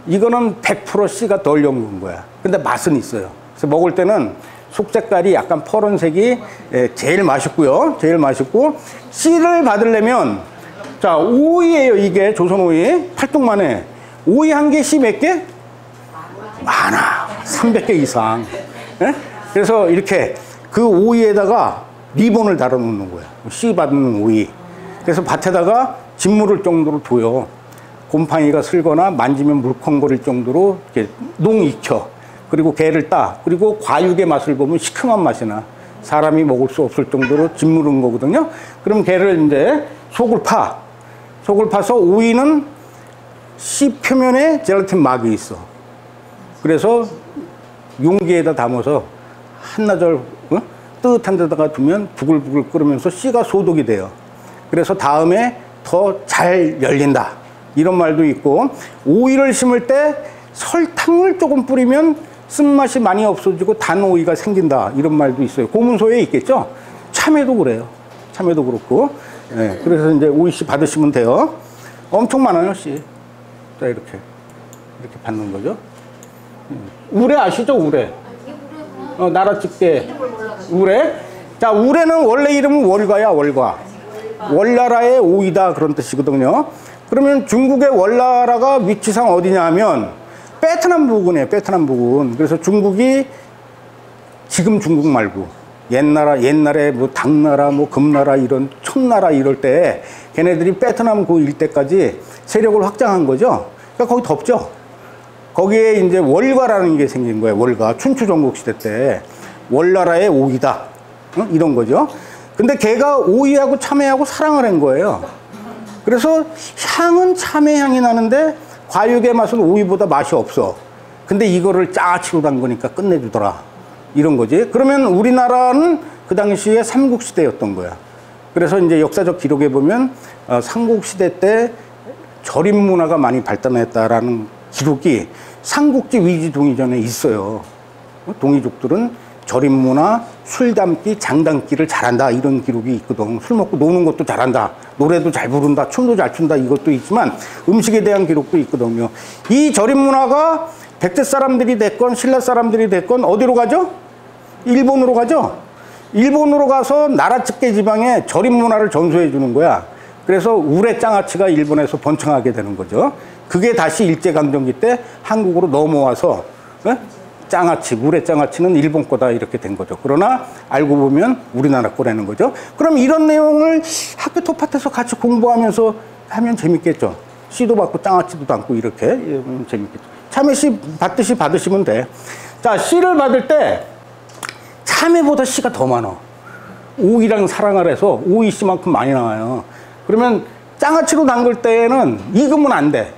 이거는 100% 씨가 덜 연구한 거야. 근데 맛은 있어요. 그래서 먹을 때는 속 색깔이 약간 퍼런색이 제일 맛있고요. 제일 맛있고, 씨를 받으려면, 자, 오이예요. 이게 조선 오이. 팔뚝만에. 오이 한 개 씨 몇 개? 많아. 300개 이상. 예? 그래서 이렇게 그 오이에다가 리본을 달아 놓는 거야. 씨 받는 오이. 그래서 밭에다가 짓무를 정도로 둬요. 곰팡이가 슬거나 만지면 물컹거릴 정도로 이렇게 농 익혀. 그리고 게를 따. 그리고 과육의 맛을 보면 시큼한 맛이 나. 사람이 먹을 수 없을 정도로 짓무른 거거든요. 그럼 게를 이제 속을 파. 속을 파서 오이는 씨 표면에 젤라틴 막이 있어. 그래서 용기에다 담아서 한나절 뜨뜻한 데다가 두면 부글부글 끓으면서 씨가 소독이 돼요. 그래서 다음에 더 잘 열린다. 이런 말도 있고, 오이를 심을 때 설탕을 조금 뿌리면 쓴맛이 많이 없어지고 단 오이가 생긴다. 이런 말도 있어요. 고문소에 있겠죠? 참외도 그래요. 참외도 그렇고. 예, 그래서 이제 오이씨 받으시면 돼요. 엄청 많아요, 씨. 자, 이렇게 받는 거죠. 우레 아시죠? 우레. 나라집게 우레. 자, 우레는 원래 이름은 월과야, 월과. 월나라의 오이다 그런 뜻이거든요. 그러면 중국의 월나라가 위치상 어디냐 하면 베트남 부근이에요. 베트남 부근. 그래서 중국이 지금 중국 말고 옛날에 뭐 당나라, 뭐 금나라 이런 청나라 이럴 때 걔네들이 베트남 그 일대까지 세력을 확장한 거죠. 그러니까 거기 덥죠. 거기에 이제 월과라는 게 생긴 거예요. 월과. 춘추 전국 시대 때 월나라의 오이다. 이런 거죠. 근데 걔가 오이하고 참외하고 사랑을 한 거예요. 그래서 향은 참외 향이 나는데 과육의 맛은 오이보다 맛이 없어. 근데 이거를 장아찌로 담그니까 끝내주더라. 이런 거지. 그러면 우리나라는 그 당시에 삼국시대였던 거야. 그래서 이제 역사적 기록에 보면 삼국시대 때 절임 문화가 많이 발달했다라는 기록이 삼국지 위지 동이전에 있어요. 동이족들은 절임 문화, 술 담기, 장 담기를 잘한다 이런 기록이 있거든. 술 먹고 노는 것도 잘한다. 노래도 잘 부른다. 춤도 잘 춘다. 이것도 있지만 음식에 대한 기록도 있거든요. 이 절임 문화가 백제 사람들이 됐건 신라 사람들이 됐건 어디로 가죠? 일본으로 가죠. 일본으로 가서 나라집게 지방에 절임 문화를 전수해 주는 거야. 그래서 우레 장아찌가 일본에서 번창하게 되는 거죠. 그게 다시 일제강점기 때 한국으로 넘어와서 장아찌, 물의 장아찌는 일본 거다 이렇게 된 거죠. 그러나 알고 보면 우리나라 거라는 거죠. 그럼 이런 내용을 학교 텃밭에서 같이 공부하면서 하면 재밌겠죠. 씨도 받고 장아찌도 담고 이렇게 재밌겠죠. 참외 씨 받듯이 받으시면 돼. 자, 씨를 받을 때 참외보다 씨가 더 많아. 오이랑 사랑을 해서 오이 씨만큼 많이 나와요. 그러면 장아찌로 담글 때는 익으면 안 돼.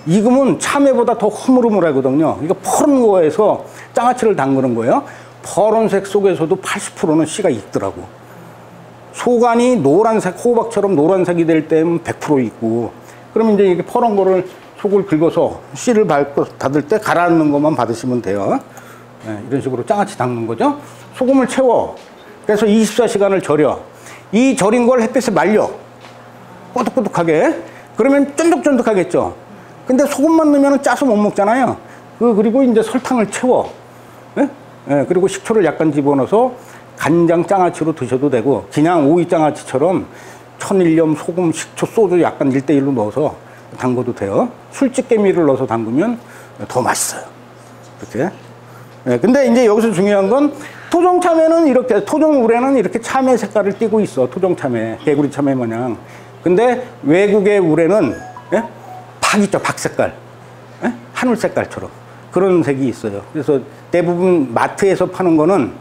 익으면 참외보다 더 흐물흐물하거든요. 이거 푸른 거에서 장아찌를 담그는 거예요. 파란색 속에서도 80%는 씨가 익더라고. 속안이 노란색, 호박처럼 노란색이 될 때는 100% 익고, 그러면 이제 이렇게 파란 거를 속을 긁어서 씨를 받을 때 가라앉는 것만 받으시면 돼요. 네, 이런 식으로 장아찌 담는 거죠. 소금을 채워. 그래서 24시간을 절여. 이 절인 걸 햇빛에 말려. 꼬득꼬득하게. 그러면 쫀득쫀득하겠죠. 근데 소금만 넣으면 짜서 못 먹잖아요. 그리고 이제 설탕을 채워. 예? 예, 그리고 식초를 약간 집어넣어서 간장 장아찌로 드셔도 되고, 그냥 오이 장아찌처럼 천일염, 소금, 식초, 소주 약간 1대1로 넣어서 담궈도 돼요. 술집게미를 넣어서 담그면 더 맛있어요. 이렇게. 예, 근데 이제 여기서 중요한 건 토종 참외는 이렇게, 토종 우레는 이렇게 참외 색깔을 띠고 있어. 토종 참외, 개구리 참외 모양. 근데 외국의 우레는 예? 박 있죠, 박 색깔. 예? 하늘 색깔처럼. 그런 색이 있어요. 그래서 대부분 마트에서 파는 거는,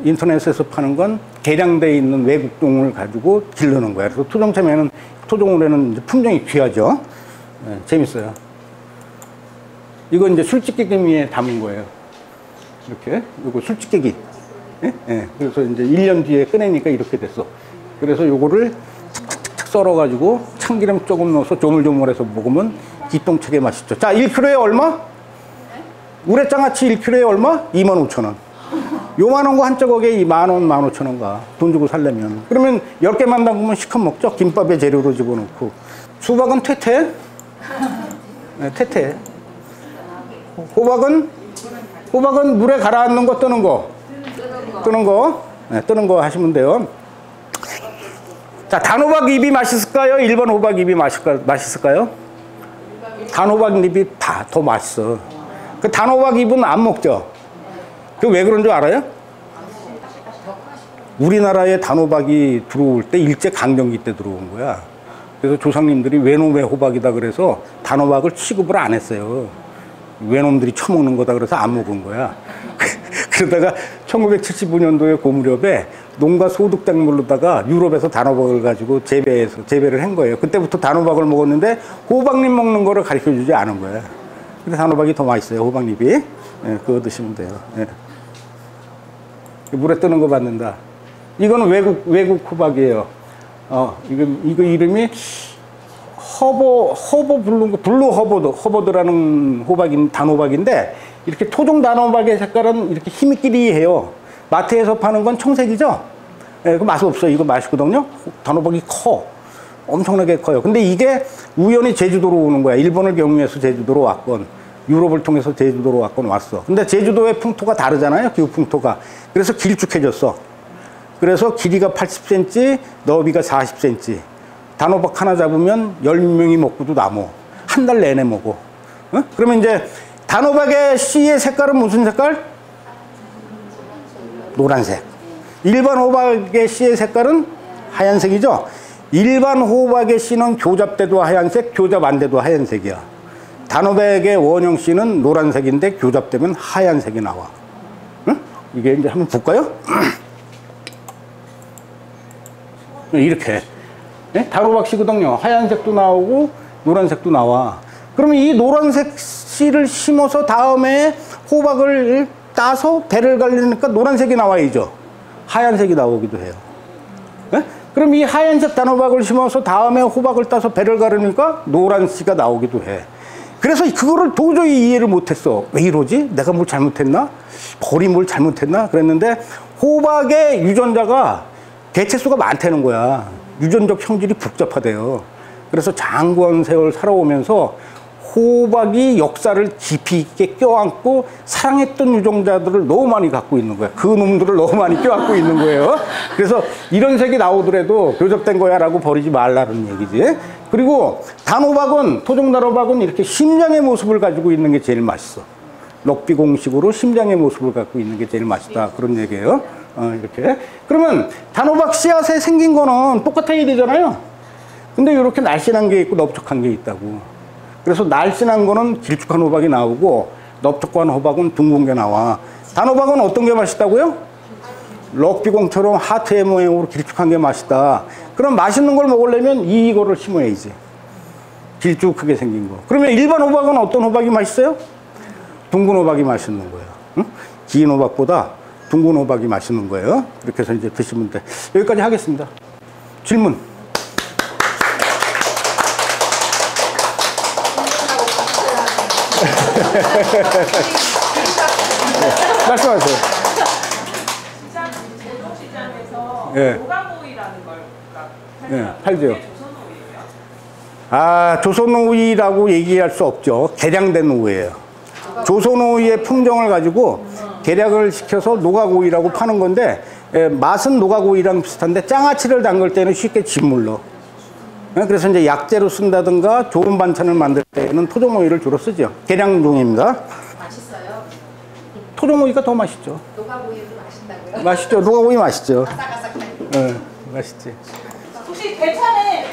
인터넷에서 파는 건 개량되어 있는 외국 종을 가지고 기르는 거야. 그래서 토종 참외는, 토종 우레는 이제 품종이 귀하죠. 예, 재밌어요. 이건 이제 술집게기미에 담은 거예요. 이렇게. 요거 술집게기. 예? 예. 그래서 이제 1년 뒤에 꺼내니까 이렇게 됐어. 그래서 요거를 착착착착 썰어가지고 참기름 조금 넣어서 조물조물해서 먹으면 기똥차게 맛있죠. 자, 1kg에 얼마? 우레장아찌 1kg에 얼마? 25,000원. 요만한 거 한 조각에 10,000원, 15,000원 가. 돈 주고 살려면. 그러면 10개만 담그면 시컷 먹죠. 김밥에 재료로 집어넣고. 수박은 퇴퇴. 네, 퇴퇴. 호박은 물에 가라앉는 거, 뜨는 거. 뜨는 거. 네, 뜨는 거 하시면 돼요. 자, 단호박 잎이 맛있을까요? 일반 호박 잎이 맛있을까요? 단호박 잎이 다 더 맛있어. 그 단호박 잎은 안 먹죠? 그 왜 그런 줄 알아요? 우리나라에 단호박이 들어올 때 일제강점기 때 들어온 거야. 그래서 조상님들이 외놈의 호박이다 그래서 단호박을 취급을 안 했어요. 외놈들이 처먹는 거다 그래서 안 먹은 거야. 그러다가 1975년도에 그 무렵에 농가 소득작물로다가 유럽에서 단호박을 가지고 재배를 한 거예요. 그때부터 단호박을 먹었는데 호박잎 먹는 거를 가르쳐 주지 않은 거예요. 근데 단호박이 더 맛있어요, 호박잎이. 예, 그거 드시면 돼요. 예. 물에 뜨는 거 받는다. 이거는 외국 호박이에요. 이거 이름이 블루 허버드라는 단호박인데, 이렇게 토종 단호박의 색깔은 이렇게 힘이 끼리해요. 마트에서 파는 건 청색이죠? 예, 그 맛이 없어요. 이거 맛있거든요? 단호박이 커. 엄청나게 커요. 근데 이게 우연히 제주도로 오는 거야. 일본을 경유해서 제주도로 왔건, 유럽을 통해서 제주도로 왔어. 근데 제주도의 풍토가 다르잖아요. 기후 풍토가. 그래서 길쭉해졌어. 그래서 길이가 80cm, 너비가 40cm. 단호박 하나 잡으면 10명이 먹고도 남어. 한 달 내내 먹어. 어? 그러면 이제 단호박의 씨의 색깔은 무슨 색깔? 노란색. 일반 호박의 씨의 색깔은 하얀색이죠? 일반 호박의 씨는 교잡돼도 하얀색, 교잡 안 돼도 하얀색이야. 단호박의 원형 씨는 노란색인데 교잡되면 하얀색이 나와. 응? 이게 이제 한번 볼까요? 이렇게. 네? 단호박 씨거든요. 하얀색도 나오고 노란색도 나와. 그러면 이 노란색 씨를 심어서 다음에 호박을 따서 배를 갈리니까 노란색이 나와야죠. 하얀색이 나오기도 해요. 네? 그럼 이 하얀색 단호박을 심어서 다음에 호박을 따서 배를 가르니까 노란 씨가 나오기도 해. 그래서 그거를 도저히 이해를 못했어. 왜 이러지? 내가 뭘 잘못했나? 벌이 뭘 잘못했나? 그랬는데 호박의 유전자가 개체수가 많다는 거야. 유전적 형질이 복잡하대요. 그래서 장구한 세월 살아오면서 호박이 역사를 깊이 있게 껴안고 사랑했던 유종자들을 너무 많이 갖고 있는 거야. 그 놈들을 너무 많이 껴안고 있는 거예요. 그래서 이런 색이 나오더라도 교접된 거야 라고 버리지 말라는 얘기지. 그리고 단호박은, 토종단호박은 이렇게 심장의 모습을 가지고 있는 게 제일 맛있어. 럭비 공식으로 심장의 모습을 갖고 있는 게 제일 맛있다. 그런 얘기예요. 이렇게. 그러면 단호박 씨앗에 생긴 거는 똑같아야 되잖아요. 근데 이렇게 날씬한 게 있고 넓적한 게 있다고. 그래서 날씬한 거는 길쭉한 호박이 나오고 넓적한 호박은 둥근 게 나와. 단호박은 어떤 게 맛있다고요? 럭비공처럼 하트의 모양으로 길쭉한 게 맛있다. 그럼 맛있는 걸 먹으려면 이거를 심어야지. 길쭉하게 생긴 거. 그러면 일반 호박은 어떤 호박이 맛있어요? 둥근 호박이 맛있는 거예요. 응? 긴 호박보다 둥근 호박이 맛있는 거예요. 이렇게 해서 이제 드시면 돼. 여기까지 하겠습니다. 질문. 네, 말씀하세요. 제조시장에서 예. 노가오이라는 걸 예, 팔죠. 그게 조선오이예요? 조선오이라고 얘기할 수 없죠. 개량된 오이예요. 조선오이의 품종을 가지고 개량을 시켜서 노각오이라고 파는 건데, 맛은 노각오이랑 비슷한데 장아찌를 담글 때는 쉽게 짓물러. 그래서 이제 약재로 쓴다든가 좋은 반찬을 만들 때는 토종오이를 주로 쓰죠. 개량종입니다. 맛있어요. 토종오이가 더 맛있죠. 노가오이도 맛있다고요? 맛있죠. 노각오이 맛있죠. 아삭아삭한. 맛있지. 혹시 대찬에